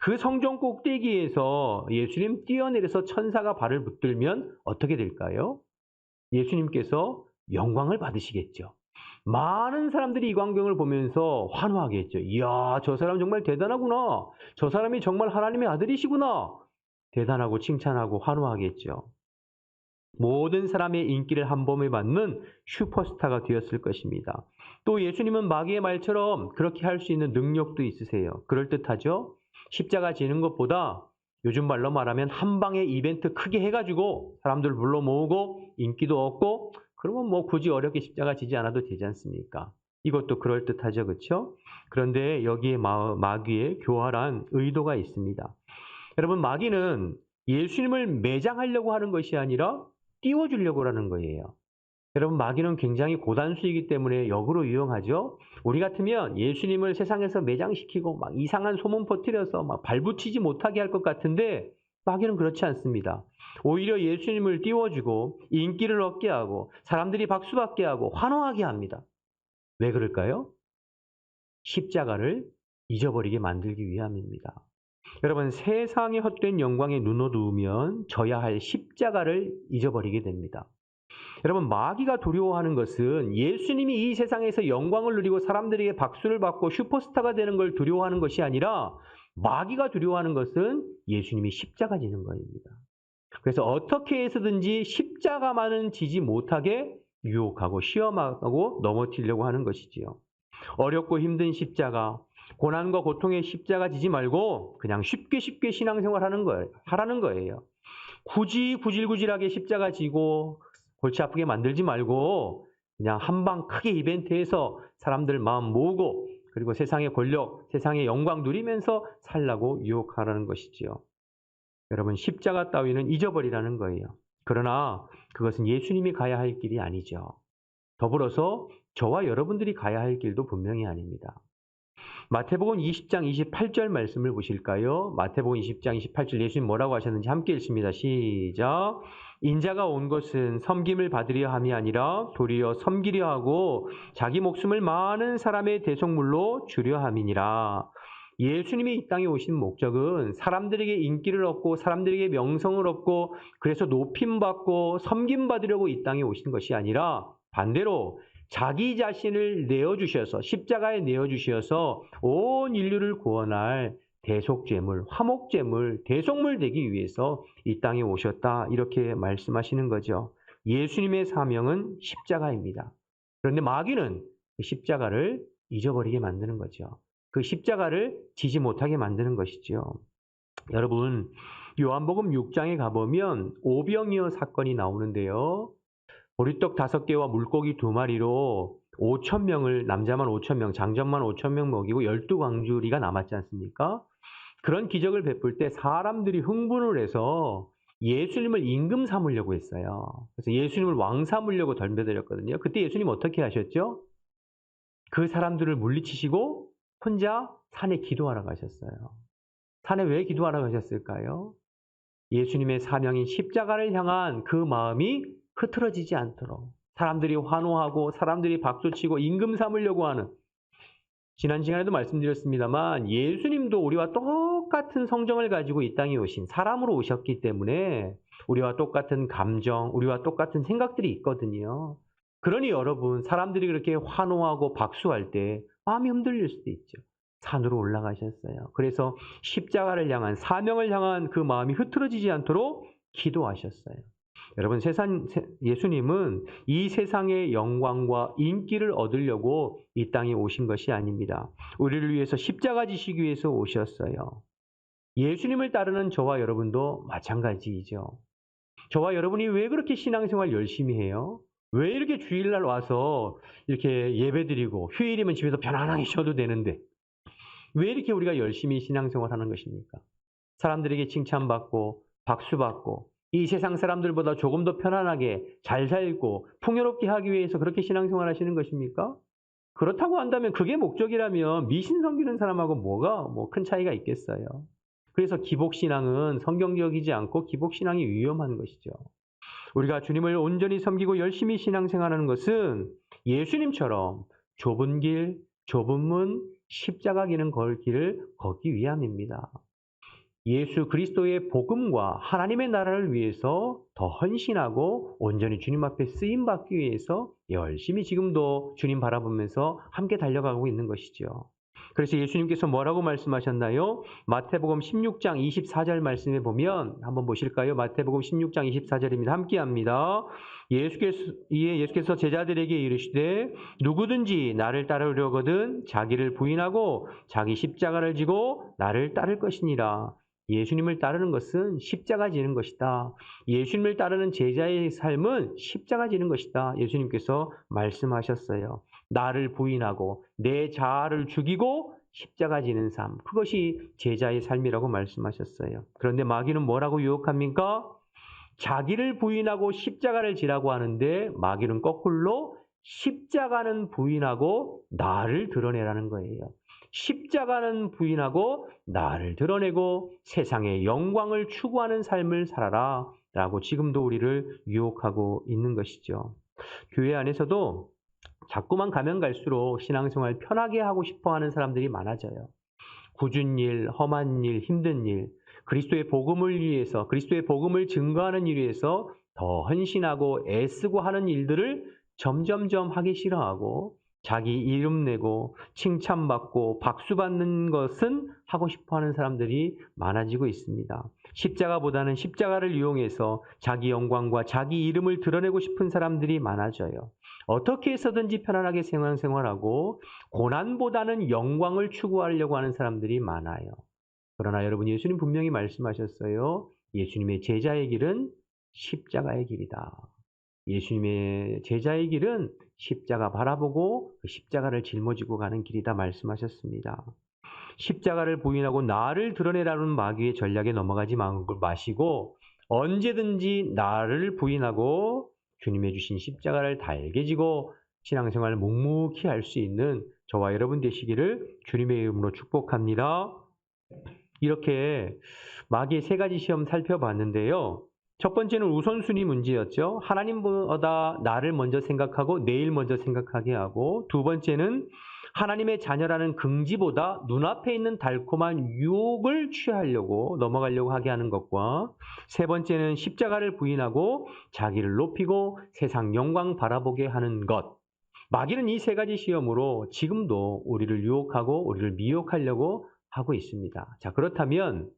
그 성전 꼭대기에서 예수님 뛰어내려서 천사가 발을 붙들면 어떻게 될까요? 예수님께서 영광을 받으시겠죠. 많은 사람들이 이 광경을 보면서 환호하겠죠. 이야, 저 사람 정말 대단하구나. 저 사람이 정말 하나님의 아들이시구나. 대단하고 칭찬하고 환호하겠죠. 모든 사람의 인기를 한 번에 받는 슈퍼스타가 되었을 것입니다. 또 예수님은 마귀의 말처럼 그렇게 할 수 있는 능력도 있으세요. 그럴듯하죠? 십자가 지는 것보다 요즘 말로 말하면 한 방에 이벤트 크게 해가지고 사람들 불러 모으고 인기도 얻고 그러면 뭐 굳이 어렵게 십자가 지지 않아도 되지 않습니까? 이것도 그럴듯하죠. 그렇죠? 그런데 여기에 마귀의 교활한 의도가 있습니다. 여러분 마귀는 예수님을 매장하려고 하는 것이 아니라 띄워주려고 하는 거예요. 여러분 마귀는 굉장히 고단수이기 때문에 역으로 유용하죠. 우리 같으면 예수님을 세상에서 매장시키고 막 이상한 소문 퍼뜨려서 막 발붙이지 못하게 할 것 같은데 마귀는 그렇지 않습니다. 오히려 예수님을 띄워주고 인기를 얻게 하고 사람들이 박수받게 하고 환호하게 합니다. 왜 그럴까요? 십자가를 잊어버리게 만들기 위함입니다. 여러분 세상의 헛된 영광에 눈어두면 져야 할 십자가를 잊어버리게 됩니다. 여러분 마귀가 두려워하는 것은 예수님이 이 세상에서 영광을 누리고 사람들에게 박수를 받고 슈퍼스타가 되는 걸 두려워하는 것이 아니라 마귀가 두려워하는 것은 예수님이 십자가 지는 것입니다. 그래서 어떻게 해서든지 십자가만은 지지 못하게 유혹하고 시험하고 넘어뜨리려고 하는 것이지요. 어렵고 힘든 십자가, 고난과 고통의 십자가 지지 말고 그냥 쉽게 신앙생활 하라는 거예요. 굳이 구질구질하게 십자가 지고 골치 아프게 만들지 말고 그냥 한방 크게 이벤트해서 사람들 마음 모으고 그리고 세상의 권력, 세상의 영광 누리면서 살라고 유혹하라는 것이지요. 여러분 십자가 따위는 잊어버리라는 거예요. 그러나 그것은 예수님이 가야 할 길이 아니죠. 더불어서 저와 여러분들이 가야 할 길도 분명히 아닙니다. 마태복음 20장 28절 말씀을 보실까요? 마태복음 20장 28절 예수님 뭐라고 하셨는지 함께 읽습니다. 시작. 인자가 온 것은 섬김을 받으려 함이 아니라 도리어 섬기려 하고 자기 목숨을 많은 사람의 대속물로 주려 함이니라. 예수님이 이 땅에 오신 목적은 사람들에게 인기를 얻고 사람들에게 명성을 얻고 그래서 높임받고 섬김받으려고 이 땅에 오신 것이 아니라 반대로 자기 자신을 내어주셔서 십자가에 내어주셔서 온 인류를 구원할 대속제물, 화목제물, 대속물 되기 위해서 이 땅에 오셨다 이렇게 말씀하시는 거죠. 예수님의 사명은 십자가입니다. 그런데 마귀는 그 십자가를 잊어버리게 만드는 거죠. 그 십자가를 지지 못하게 만드는 것이죠. 여러분 요한복음 6장에 가보면 오병이어 사건이 나오는데요. 보리떡 5개와 물고기 2마리로 5,000명을 남자만 5,000명, 장정만 5,000명 먹이고 12광주리가 남았지 않습니까? 그런 기적을 베풀 때 사람들이 흥분을 해서 예수님을 임금 삼으려고 했어요. 그래서 예수님을 왕 삼으려고 덤벼들었거든요. 그때 예수님 어떻게 하셨죠? 그 사람들을 물리치시고 혼자 산에 기도하러 가셨어요. 산에 왜 기도하러 가셨을까요? 예수님의 사명인 십자가를 향한 그 마음이 흐트러지지 않도록 사람들이 환호하고 사람들이 박수치고 임금 삼으려고 하는 지난 시간에도 말씀드렸습니다만 예수님도 우리와 똑같은 성정을 가지고 이 땅에 오신 사람으로 오셨기 때문에 우리와 똑같은 감정, 우리와 똑같은 생각들이 있거든요. 그러니 여러분 사람들이 그렇게 환호하고 박수할 때 마음이 흔들릴 수도 있죠. 산으로 올라가셨어요. 그래서 십자가를 향한, 사명을 향한 그 마음이 흐트러지지 않도록 기도하셨어요. 여러분, 예수님은 이 세상의 영광과 인기를 얻으려고 이 땅에 오신 것이 아닙니다. 우리를 위해서 십자가 지시기 위해서 오셨어요. 예수님을 따르는 저와 여러분도 마찬가지이죠. 저와 여러분이 왜 그렇게 신앙생활 열심히 해요? 왜 이렇게 주일날 와서 이렇게 예배드리고 휴일이면 집에서 편안하게 쉬어도 되는데 왜 이렇게 우리가 열심히 신앙생활 하는 것입니까? 사람들에게 칭찬받고 박수받고 이 세상 사람들보다 조금 더 편안하게 잘 살고 풍요롭게 하기 위해서 그렇게 신앙생활 하시는 것입니까? 그렇다고 한다면, 그게 목적이라면 미신 섬기는 사람하고 뭐가 큰 차이가 있겠어요? 그래서 기복신앙은 성경적이지 않고 기복신앙이 위험한 것이죠. 우리가 주님을 온전히 섬기고 열심히 신앙생활하는 것은 예수님처럼 좁은 길, 좁은 문, 십자가 기는 길을 걷기 위함입니다. 예수 그리스도의 복음과 하나님의 나라를 위해서 더 헌신하고 온전히 주님 앞에 쓰임받기 위해서 열심히 지금도 주님 바라보면서 함께 달려가고 있는 것이죠. 그래서 예수님께서 뭐라고 말씀하셨나요? 마태복음 16장 24절 말씀에 보면 한번 보실까요? 마태복음 16장 24절입니다. 함께 합니다. 예수께서 제자들에게 이르시되 누구든지 나를 따르려거든 자기를 부인하고 자기 십자가를 지고 나를 따를 것이니라. 예수님을 따르는 것은 십자가 지는 것이다. 예수님을 따르는 제자의 삶은 십자가 지는 것이다. 예수님께서 말씀하셨어요. 나를 부인하고 내 자아를 죽이고 십자가 지는 삶, 그것이 제자의 삶이라고 말씀하셨어요. 그런데 마귀는 뭐라고 유혹합니까? 자기를 부인하고 십자가를 지라고 하는데 마귀는 거꾸로 십자가는 부인하고 나를 드러내라는 거예요. 십자가는 부인하고 나를 드러내고 세상의 영광을 추구하는 삶을 살아라 라고 지금도 우리를 유혹하고 있는 것이죠. 교회 안에서도 자꾸만 가면 갈수록 신앙생활 편하게 하고 싶어하는 사람들이 많아져요. 굳은 일, 험한 일, 힘든 일, 그리스도의 복음을 위해서, 그리스도의 복음을 증거하는 일 위해서 더 헌신하고 애쓰고 하는 일들을 점점점 하기 싫어하고 자기 이름 내고 칭찬받고 박수받는 것은 하고 싶어하는 사람들이 많아지고 있습니다. 십자가보다는 십자가를 이용해서 자기 영광과 자기 이름을 드러내고 싶은 사람들이 많아져요. 어떻게 해서든지 편안하게 생활하고 고난보다는 영광을 추구하려고 하는 사람들이 많아요. 그러나 여러분, 예수님 분명히 말씀하셨어요. 예수님의 제자의 길은 십자가의 길이다. 예수님의 제자의 길은 십자가 바라보고 그 십자가를 짊어지고 가는 길이다 말씀하셨습니다. 십자가를 부인하고 나를 드러내라는 마귀의 전략에 넘어가지 마시고 언제든지 나를 부인하고 주님의 주신 십자가를 달게 지고 신앙생활을 묵묵히 할 수 있는 저와 여러분 되시기를 주님의 이름으로 축복합니다. 이렇게 마귀의 세 가지 시험 살펴봤는데요. 첫 번째는 우선순위 문제였죠. 하나님보다 나를 먼저 생각하고 내일 먼저 생각하게 하고, 두 번째는 하나님의 자녀라는 긍지보다 눈앞에 있는 달콤한 유혹을 취하려고 넘어가려고 하게 하는 것과, 세 번째는 십자가를 부인하고 자기를 높이고 세상 영광 바라보게 하는 것. 마귀는 이 세 가지 시험으로 지금도 우리를 유혹하고 우리를 미혹하려고 하고 있습니다. 자, 그렇다면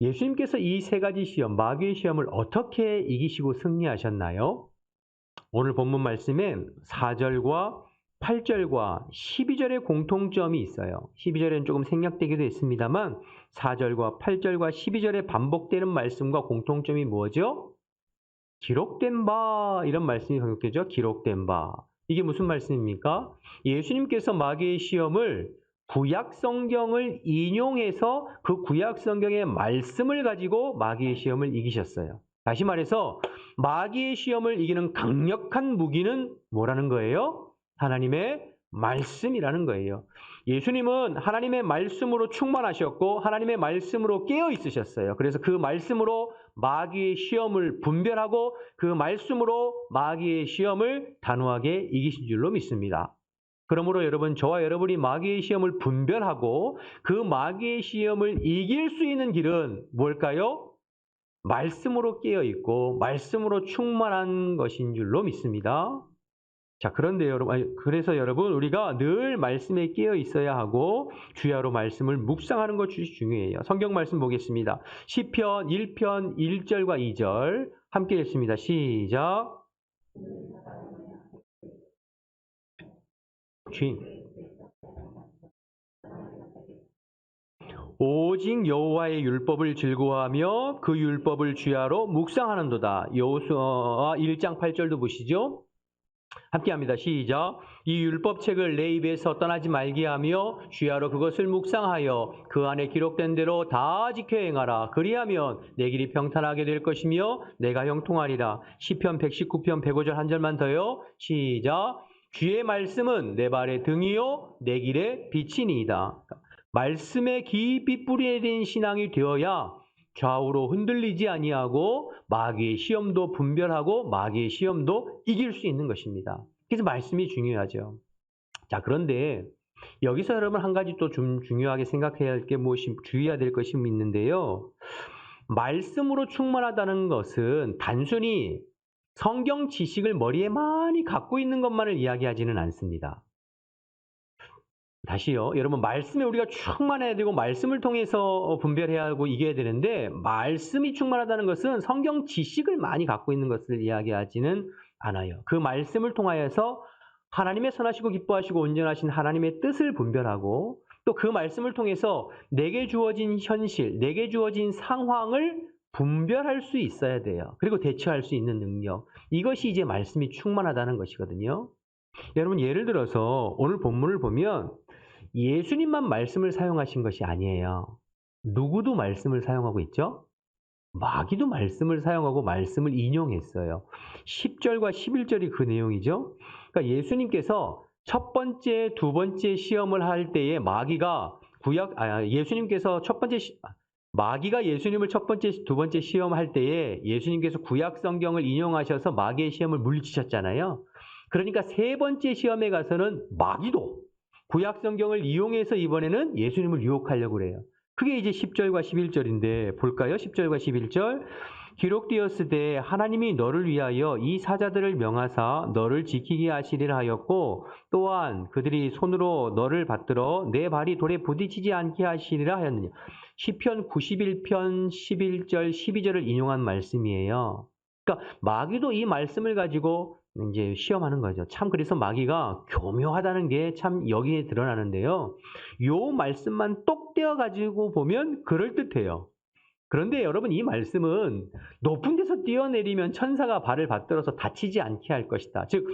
예수님께서 이 세 가지 시험, 마귀의 시험을 어떻게 이기시고 승리하셨나요? 오늘 본문 말씀엔 4절과 8절과 12절의 공통점이 있어요. 12절에는 조금 생략되기도 했습니다만 4절과 8절과 12절에 반복되는 말씀과 공통점이 뭐죠? 기록된 바, 이런 말씀이 반복되죠. 기록된 바. 이게 무슨 말씀입니까? 예수님께서 마귀의 시험을 구약 성경을 인용해서 그 구약 성경의 말씀을 가지고 마귀의 시험을 이기셨어요. 다시 말해서 마귀의 시험을 이기는 강력한 무기는 뭐라는 거예요? 하나님의 말씀이라는 거예요. 예수님은 하나님의 말씀으로 충만하셨고 하나님의 말씀으로 깨어 있으셨어요. 그래서 그 말씀으로 마귀의 시험을 분별하고 그 말씀으로 마귀의 시험을 단호하게 이기신 줄로 믿습니다. 그러므로 여러분, 저와 여러분이 마귀의 시험을 분별하고 그 마귀의 시험을 이길 수 있는 길은 뭘까요? 말씀으로 깨어 있고 말씀으로 충만한 것인 줄로 믿습니다. 자, 그런데 그래서 여러분, 우리가 늘 말씀에 깨어 있어야 하고 주야로 말씀을 묵상하는 것이 중요해요. 성경 말씀 보겠습니다. 시편 1편 1절과 2절 함께 읽습니다. 시작. 오직 여호와의 율법을 즐거워하며 그 율법을 주야로 묵상하는도다. 여호수아 1장 8절도 보시죠. 함께합니다. 시작. 이 율법책을 내 입에서 떠나지 말게 하며 주야로 그것을 묵상하여 그 안에 기록된 대로 다 지켜 행하라. 그리하면 내 길이 평탄하게 될 것이며 내가 형통하리라. 시편 119편 105절 한 절만 더요. 시작. 주의 말씀은 내 발의 등이요 내 길의 빛이니이다. 말씀에 깊이 뿌리내린 신앙이 되어야 좌우로 흔들리지 아니하고 마귀의 시험도 분별하고 마귀의 시험도 이길 수 있는 것입니다. 그래서 말씀이 중요하죠. 자, 그런데 여기서 여러분 한 가지 또 좀 중요하게 생각해야 할 게 무엇이 주의해야 될 것이 있는데요. 말씀으로 충만하다는 것은 단순히 성경 지식을 머리에 많이 갖고 있는 것만을 이야기하지는 않습니다. 다시요. 여러분, 말씀에 우리가 충만해야 되고 말씀을 통해서 분별해야 하고 이겨야 되는데 말씀이 충만하다는 것은 성경 지식을 많이 갖고 있는 것을 이야기하지는 않아요. 그 말씀을 통하여서 하나님의 선하시고 기뻐하시고 온전하신 하나님의 뜻을 분별하고 또 그 말씀을 통해서 내게 주어진 현실, 내게 주어진 상황을 분별할 수 있어야 돼요. 그리고 대처할 수 있는 능력. 이것이 이제 말씀이 충만하다는 것이거든요. 여러분, 예를 들어서 오늘 본문을 보면 예수님만 말씀을 사용하신 것이 아니에요. 누구도 말씀을 사용하고 있죠? 마귀도 말씀을 사용하고 말씀을 인용했어요. 10절과 11절이 그 내용이죠. 그러니까 예수님께서 첫 번째, 두 번째 시험을 할 때에 마귀가 예수님을 첫 번째, 두 번째 시험할 때에 예수님께서 구약 성경을 인용하셔서 마귀의 시험을 물리치셨잖아요. 그러니까 세 번째 시험에 가서는 마귀도 구약 성경을 이용해서 이번에는 예수님을 유혹하려고 그래요. 그게 이제 10절과 11절인데 볼까요? 10절과 11절. 기록되었으되 하나님이 너를 위하여 이 사자들을 명하사 너를 지키게 하시리라 하였고 또한 그들이 손으로 너를 받들어 내 발이 돌에 부딪히지 않게 하시리라 하였느냐. 시편 91편 11절 12절을 인용한 말씀이에요. 그러니까 마귀도 이 말씀을 가지고 이제 시험하는 거죠. 참 그래서 마귀가 교묘하다는 게 참 여기에 드러나는데요. 요 말씀만 똑 떼어 가지고 보면 그럴듯해요. 그런데 여러분, 이 말씀은 높은 데서 뛰어내리면 천사가 발을 받들어서 다치지 않게 할 것이다. 즉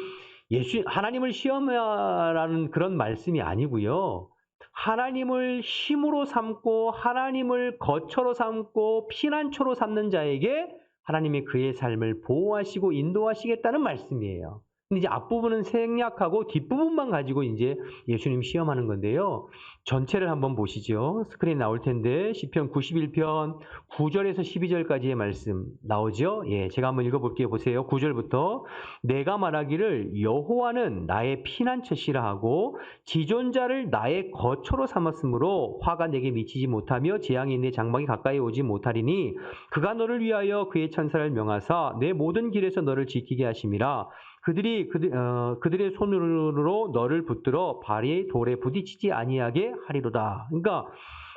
하나님을 시험하라는 그런 말씀이 아니고요. 하나님을 힘으로 삼고 하나님을 거처로 삼고 피난처로 삼는 자에게 하나님이 그의 삶을 보호하시고 인도하시겠다는 말씀이에요. 근데 이제 앞부분은 생략하고 뒷부분만 가지고 이제 예수님 시험하는 건데요. 전체를 한번 보시죠. 스크린 나올 텐데 시편 91편 9절에서 12절까지의 말씀 나오죠. 예, 제가 한번 읽어볼게요. 보세요. 9절부터 내가 말하기를 여호와는 나의 피난처시라 하고 지존자를 나의 거처로 삼았으므로 화가 내게 미치지 못하며 재앙이 내 장막이 가까이 오지 못하리니 그가 너를 위하여 그의 천사를 명하사 내 모든 길에서 너를 지키게 하심이라. 그들의 손으로 너를 붙들어 발이 돌에 부딪히지 아니하게 하리로다. 그러니까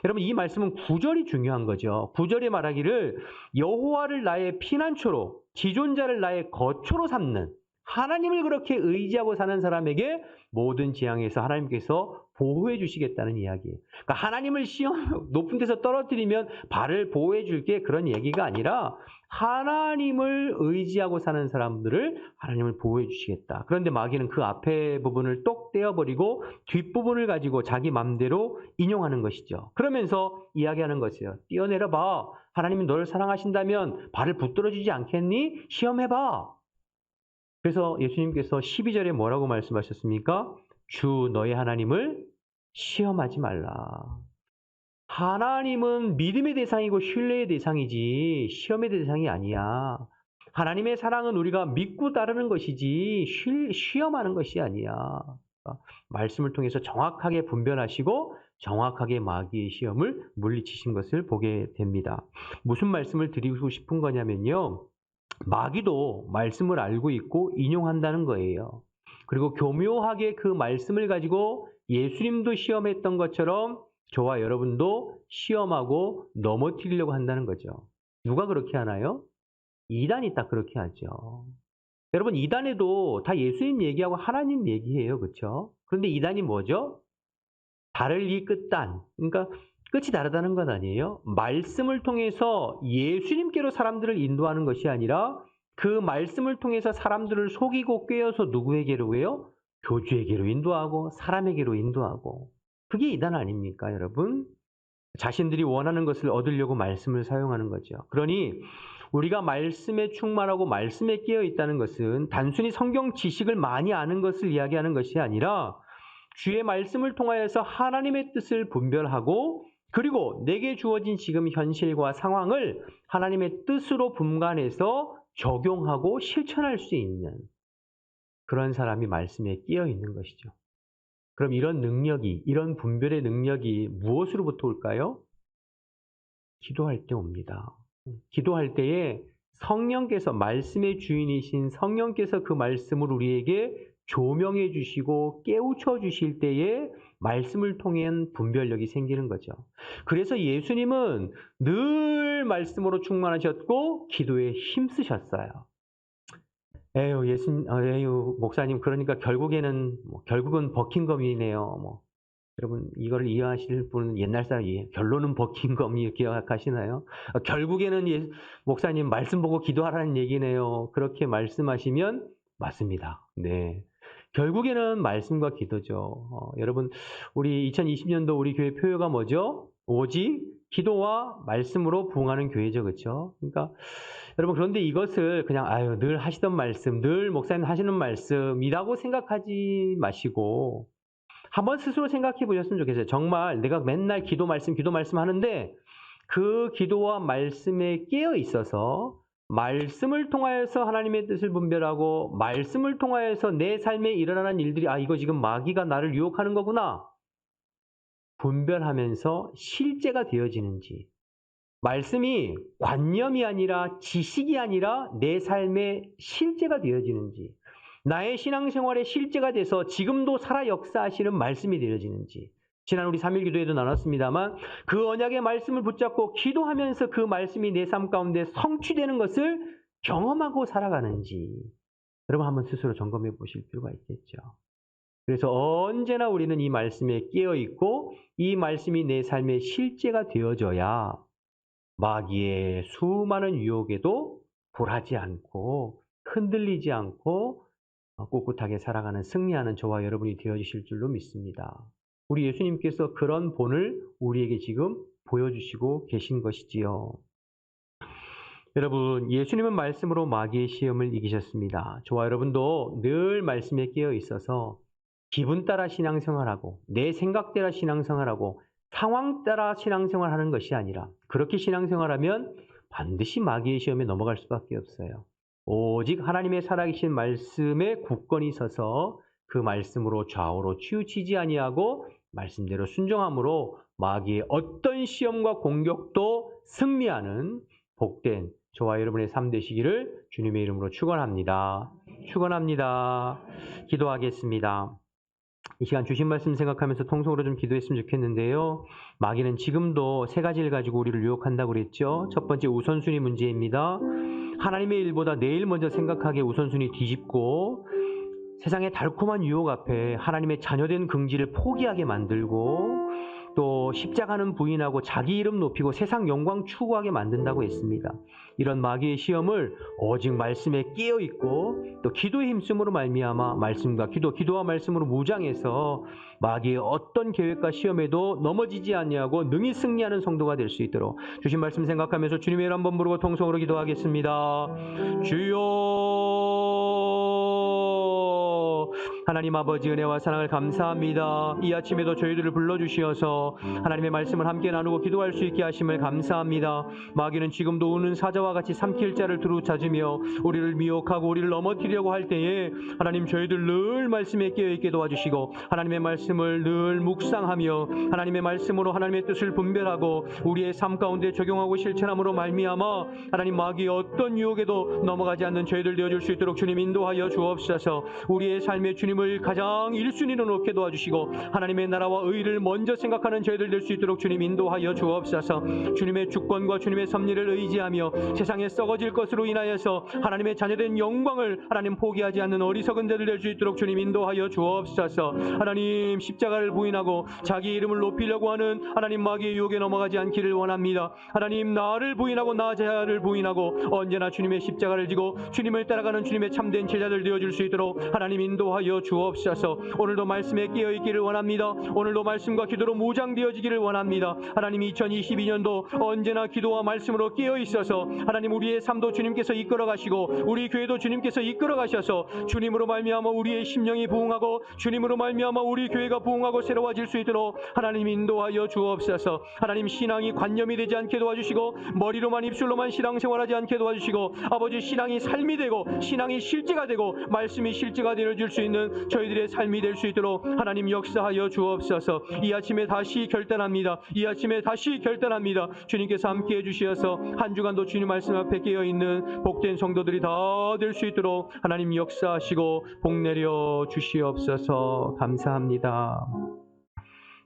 여러분, 이 말씀은 9절이 중요한 거죠. 9절에 말하기를 여호와를 나의 피난처로 지존자를 나의 거처로 삼는 하나님을 그렇게 의지하고 사는 사람에게 모든 재앙에서 하나님께서 보호해 주시겠다는 이야기예요. 그러니까 하나님을 높은 데서 떨어뜨리면 발을 보호해 줄게 그런 얘기가 아니라 하나님을 의지하고 사는 사람들을 하나님을 보호해 주시겠다. 그런데 마귀는 그 앞에 부분을 똑 떼어버리고 뒷부분을 가지고 자기 맘대로 인용하는 것이죠. 그러면서 이야기하는 것이에요. 뛰어내려 봐. 하나님이 너를 사랑하신다면 발을 붙들어 주지 않겠니? 시험해봐. 그래서 예수님께서 12절에 뭐라고 말씀하셨습니까? 주 너의 하나님을 시험하지 말라. 하나님은 믿음의 대상이고 신뢰의 대상이지 시험의 대상이 아니야. 하나님의 사랑은 우리가 믿고 따르는 것이지 시험하는 것이 아니야. 말씀을 통해서 정확하게 분별하시고 정확하게 마귀의 시험을 물리치신 것을 보게 됩니다. 무슨 말씀을 드리고 싶은 거냐면요. 마귀도 말씀을 알고 있고 인용한다는 거예요. 그리고 교묘하게 그 말씀을 가지고 예수님도 시험했던 것처럼 저와 여러분도 시험하고 넘어뜨리려고 한다는 거죠. 누가 그렇게 하나요? 이단이 딱 그렇게 하죠. 여러분, 이단에도 다 예수님 얘기하고 하나님 얘기해요. 그렇죠? 그런데 이단이 뭐죠? 다를 이 끝단. 그러니까 끝이 다르다는 건 아니에요. 말씀을 통해서 예수님께로 사람들을 인도하는 것이 아니라 그 말씀을 통해서 사람들을 속이고 꿰어서 누구에게로 해요? 교주에게로 인도하고 사람에게로 인도하고. 그게 이단 아닙니까, 여러분? 자신들이 원하는 것을 얻으려고 말씀을 사용하는 거죠. 그러니 우리가 말씀에 충만하고 말씀에 깨어 있다는 것은 단순히 성경 지식을 많이 아는 것을 이야기하는 것이 아니라 주의 말씀을 통하여서 하나님의 뜻을 분별하고 그리고 내게 주어진 지금 현실과 상황을 하나님의 뜻으로 분간해서 적용하고 실천할 수 있는 그런 사람이 말씀에 끼어 있는 것이죠. 그럼 이런 능력이, 이런 분별의 능력이 무엇으로부터 올까요? 기도할 때 옵니다. 기도할 때에 성령께서, 말씀의 주인이신 성령께서 그 말씀을 우리에게 조명해 주시고 깨우쳐 주실 때에 말씀을 통한 분별력이 생기는 거죠. 그래서 예수님은 늘 말씀으로 충만하셨고 기도에 힘쓰셨어요. 에휴, 목사님, 그러니까 결국은 버킹엄이네요. 여러분, 이걸 이해하실 분은 옛날 사람이에요. 결론은 버킹엄이 기억하시나요? 결국에는 목사님 말씀 보고 기도하라는 얘기네요. 그렇게 말씀하시면 맞습니다. 네. 결국에는 말씀과 기도죠. 여러분, 우리 2020년도 우리 교회 표어가 뭐죠? 오직 기도와 말씀으로 부응하는 교회죠. 그렇죠? 그러니까 여러분, 그런데 이것을 그냥 늘 하시던 말씀, 늘 목사님 하시는 말씀이라고 생각하지 마시고 한번 스스로 생각해 보셨으면 좋겠어요. 정말 내가 맨날 기도 말씀 하는데 그 기도와 말씀에 깨어 있어서 말씀을 통하여서 하나님의 뜻을 분별하고 말씀을 통하여서 내 삶에 일어나는 일들이 이거 지금 마귀가 나를 유혹하는 거구나 분별하면서 실제가 되어지는지, 말씀이 관념이 아니라 지식이 아니라 내 삶의 실제가 되어지는지, 나의 신앙생활의 실제가 돼서 지금도 살아 역사하시는 말씀이 되어지는지, 지난 우리 3일 기도에도 나눴습니다만 그 언약의 말씀을 붙잡고 기도하면서 그 말씀이 내 삶 가운데 성취되는 것을 경험하고 살아가는지 여러분 한번 스스로 점검해 보실 필요가 있겠죠. 그래서 언제나 우리는 이 말씀에 깨어 있고 이 말씀이 내 삶의 실제가 되어져야 마귀의 수많은 유혹에도 굴하지 않고 흔들리지 않고 꿋꿋하게 살아가는 승리하는 저와 여러분이 되어주실 줄로 믿습니다. 우리 예수님께서 그런 본을 우리에게 지금 보여주시고 계신 것이지요. 여러분, 예수님은 말씀으로 마귀의 시험을 이기셨습니다. 저와 여러분도 늘 말씀에 깨어 있어서 기분 따라 신앙생활하고 내 생각대로 신앙생활하고 상황 따라 신앙생활하는 것이 아니라 그렇게 신앙생활하면 반드시 마귀의 시험에 넘어갈 수밖에 없어요. 오직 하나님의 살아계신 말씀에 굳건히 서서 그 말씀으로 좌우로 치우치지 아니하고 말씀대로 순종함으로 마귀의 어떤 시험과 공격도 승리하는 복된 저와 여러분의 삶 되시기를 주님의 이름으로 축원합니다. 축원합니다. 기도하겠습니다. 이 시간 주신 말씀 생각하면서 통성으로 좀 기도했으면 좋겠는데요. 마귀는 지금도 세 가지를 가지고 우리를 유혹한다고 그랬죠. 첫 번째, 우선순위 문제입니다. 하나님의 일보다 내 일 먼저 생각하게 우선순위 뒤집고 세상의 달콤한 유혹 앞에 하나님의 자녀된 긍지를 포기하게 만들고 또 십자가는 부인하고 자기 이름 높이고 세상 영광 추구하게 만든다고 했습니다. 이런 마귀의 시험을 오직 말씀에 깨어 있고 또 기도의 힘쓰므로 말미암아 말씀과 기도와 말씀으로 무장해서 마귀의 어떤 계획과 시험에도 넘어지지 아니하고 능히 승리하는 성도가 될 수 있도록 주신 말씀 생각하면서 주님의 이름 한번 부르고 통성으로 기도하겠습니다. 주여, 하나님 아버지 은혜와 사랑을 감사합니다. 이 아침에도 저희들을 불러주시어서 하나님의 말씀을 함께 나누고 기도할 수 있게 하심을 감사합니다. 마귀는 지금도 우는 사자와 같이 삼킬 자를 두루 찾으며 우리를 미혹하고 우리를 넘어뜨리려고 할 때에 하나님 저희들 늘 말씀에 깨어있게 도와주시고 하나님의 말씀을 늘 묵상하며 하나님의 말씀으로 하나님의 뜻을 분별하고 우리의 삶 가운데 적용하고 실천함으로 말미암아 하나님 마귀의 어떤 유혹에도 넘어가지 않는 저희들 되어줄 수 있도록 주님 인도하여 주옵소서. 우리의 삶에 주님 이름을 가장 1순위로 놓게 도와주시고 하나님의 나라와 의를 먼저 생각하는 저희들 될 수 있도록 주님 인도하여 주옵소서. 주님의 주권과 주님의 섭리를 의지하며 세상에 썩어질 것으로 인하여서 하나님의 자녀된 영광을 하나님 포기하지 않는 어리석은 자들 될 수 있도록 주님 인도하여 주옵소서. 하나님 십자가를 부인하고 자기 이름을 높이려고 하는 하나님 마귀의 유혹에 넘어가지 않기를 원합니다. 하나님 나를 부인하고 나 자를 부인하고 언제나 주님의 십자가를 지고 주님을 따라가는 주님의 참된 제자들 되어줄 수 있도록 하나님 인도하여 주옵소서. 오늘도 말씀에 깨어있기를 원합니다. 오늘도 말씀과 기도로 무장되어지기를 원합니다. 하나님 2022년도 언제나 기도와 말씀으로 깨어있어서 하나님 우리의 삶도 주님께서 이끌어가시고 우리 교회도 주님께서 이끌어가셔서 주님으로 말미암아 우리의 심령이 부흥하고 주님으로 말미암아 우리 교회가 부흥하고 새로워질 수 있도록 하나님 인도하여 주옵소서. 하나님 신앙이 관념이 되지 않게 도와주시고 머리로만 입술로만 신앙생활하지 않게 도와주시고 아버지 신앙이 삶이 되고 신앙이 실제가 되고 말씀이 실제가 되어줄 수 있는 저희들의 삶이 될 수 있도록 하나님 역사하여 주옵소서. 이 아침에 다시 결단합니다. 이 아침에 다시 결단합니다. 주님께서 함께해 주시어서 한 주간도 주님 말씀 앞에 깨어있는 복된 성도들이 다 될 수 있도록 하나님 역사하시고 복내려 주시옵소서. 감사합니다.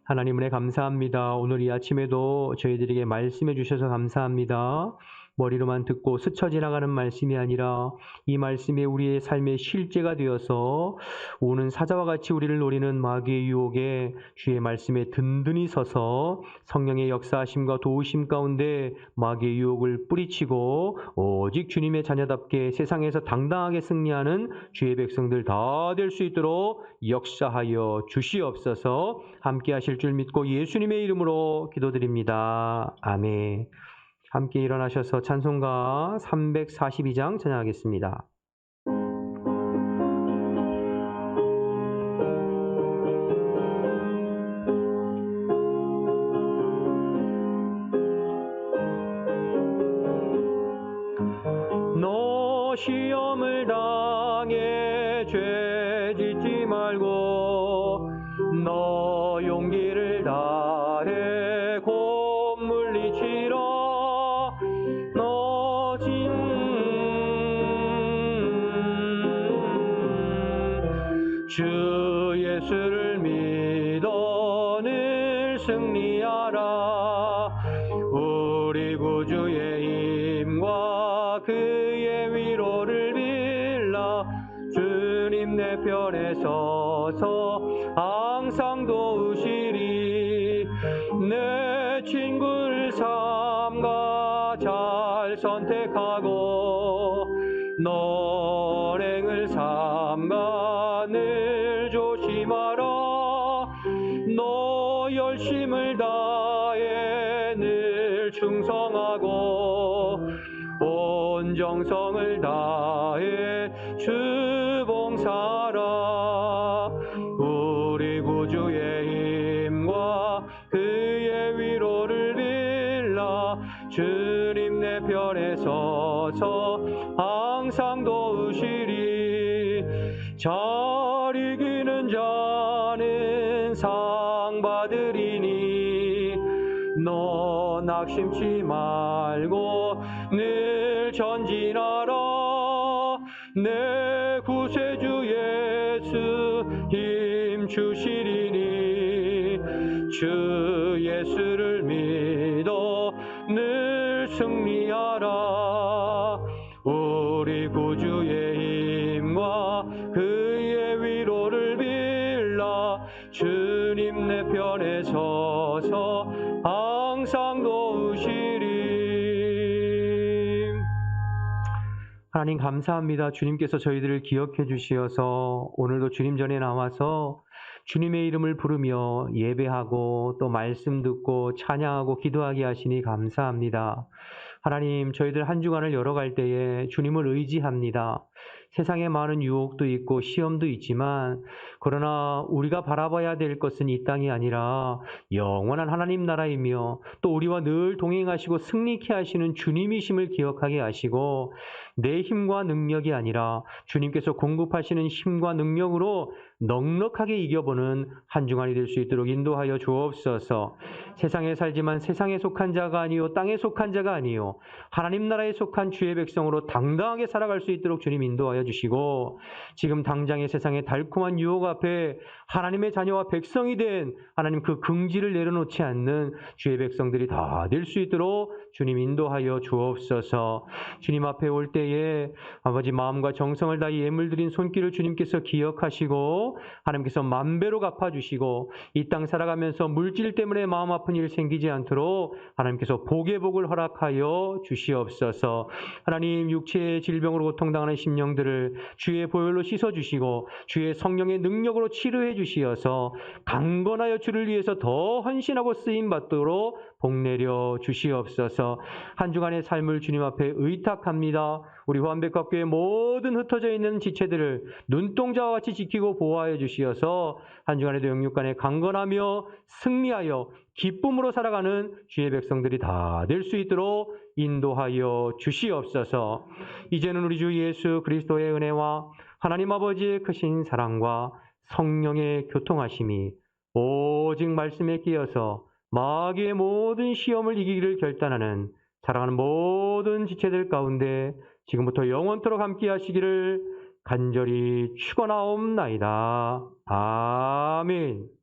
하나님 은혜 감사합니다. 오늘 이 아침에도 저희들에게 말씀해 주셔서 감사합니다. 머리로만 듣고 스쳐 지나가는 말씀이 아니라 이 말씀이 우리의 삶의 실제가 되어서 오는 사자와 같이 우리를 노리는 마귀의 유혹에 주의 말씀에 든든히 서서 성령의 역사하심과 도우심 가운데 마귀의 유혹을 뿌리치고 오직 주님의 자녀답게 세상에서 당당하게 승리하는 주의 백성들 다 될 수 있도록 역사하여 주시옵소서. 함께 하실 줄 믿고 예수님의 이름으로 기도드립니다. 아멘. 함께 일어나셔서 찬송가 342장 찬양하겠습니다. 너 시험을 당해 죄 짓지 말고 너 용기를 다해 곧 물리치라. 주 예수를 믿어 늘 승리하라. 우리 구주의 힘과 그의 위로를 빌라. 주님 내 편에 서서 항상 도우시리. 내 친구를 삼가 잘 선택하고 너랭을 삼가 늘 조심하라. 너 열심을 다해 늘 충성하고 온 정성을 다해 주 봉사하라. 우리 구주의 힘과 그의 위로를 빌라. 주님 내 편에 서서 항상 도우시리. 잘 이기는 자는 상 받으리니 너 낙심치 말고 늘 전진하라. 내 구세주 예수 힘 주시리니 주 예수를 믿어 늘 승리하라. 우리 구주의 힘과 그의 위로를 빌라. 주님 내 편에 서서 항상 도우시리. 하나님 감사합니다. 주님께서 저희들을 기억해 주시어서 오늘도 주님 전에 나와서 주님의 이름을 부르며 예배하고 또 말씀 듣고 찬양하고 기도하게 하시니 감사합니다. 하나님, 저희들 한 주간을 열어갈 때에 주님을 의지합니다. 세상에 많은 유혹도 있고 시험도 있지만 그러나 우리가 바라봐야 될 것은 이 땅이 아니라 영원한 하나님 나라이며 또 우리와 늘 동행하시고 승리케 하시는 주님이심을 기억하게 하시고 내 힘과 능력이 아니라 주님께서 공급하시는 힘과 능력으로 넉넉하게 이겨보는 한 주간이 될 수 있도록 인도하여 주옵소서. 세상에 살지만 세상에 속한 자가 아니요 땅에 속한 자가 아니요 하나님 나라에 속한 주의 백성으로 당당하게 살아갈 수 있도록 주님 인도하여 주시고, 지금 당장의 세상의 달콤한 유혹 앞에 하나님의 자녀와 백성이 된 하나님 그 긍지를 내려놓지 않는 주의 백성들이 다 될 수 있도록 주님 인도하여 주옵소서. 주님 앞에 올 때에 아버지 마음과 정성을 다해 예물 드린 손길을 주님께서 기억하시고 하나님께서 만배로 갚아주시고, 이 땅 살아가면서 물질 때문에 마음 아픈 일 생기지 않도록 하나님께서 복의 복을 허락하여 주시옵소서. 하나님, 육체의 질병으로 고통당하는 심령들을 주의 보혈로 씻어주시고 주의 성령의 능력으로 치료해 주시어서 강건하여 주를 위해서 더 헌신하고 쓰임받도록 복내려 주시옵소서. 한 주간의 삶을 주님 앞에 의탁합니다. 우리 후한백학교의 모든 흩어져 있는 지체들을 눈동자와 같이 지키고 보호하여 주시어서 한 주간에도 영육간에 강건하며 승리하여 기쁨으로 살아가는 주의 백성들이 다 될 수 있도록 인도하여 주시옵소서. 이제는 우리 주 예수 그리스도의 은혜와 하나님 아버지의 크신 사랑과 성령의 교통하심이 오직 말씀에 끼어서 마귀의 모든 시험을 이기기를 결단하는 사랑하는 모든 지체들 가운데 지금부터 영원토록 함께 하시기를 간절히 축원하옵나이다. 아멘.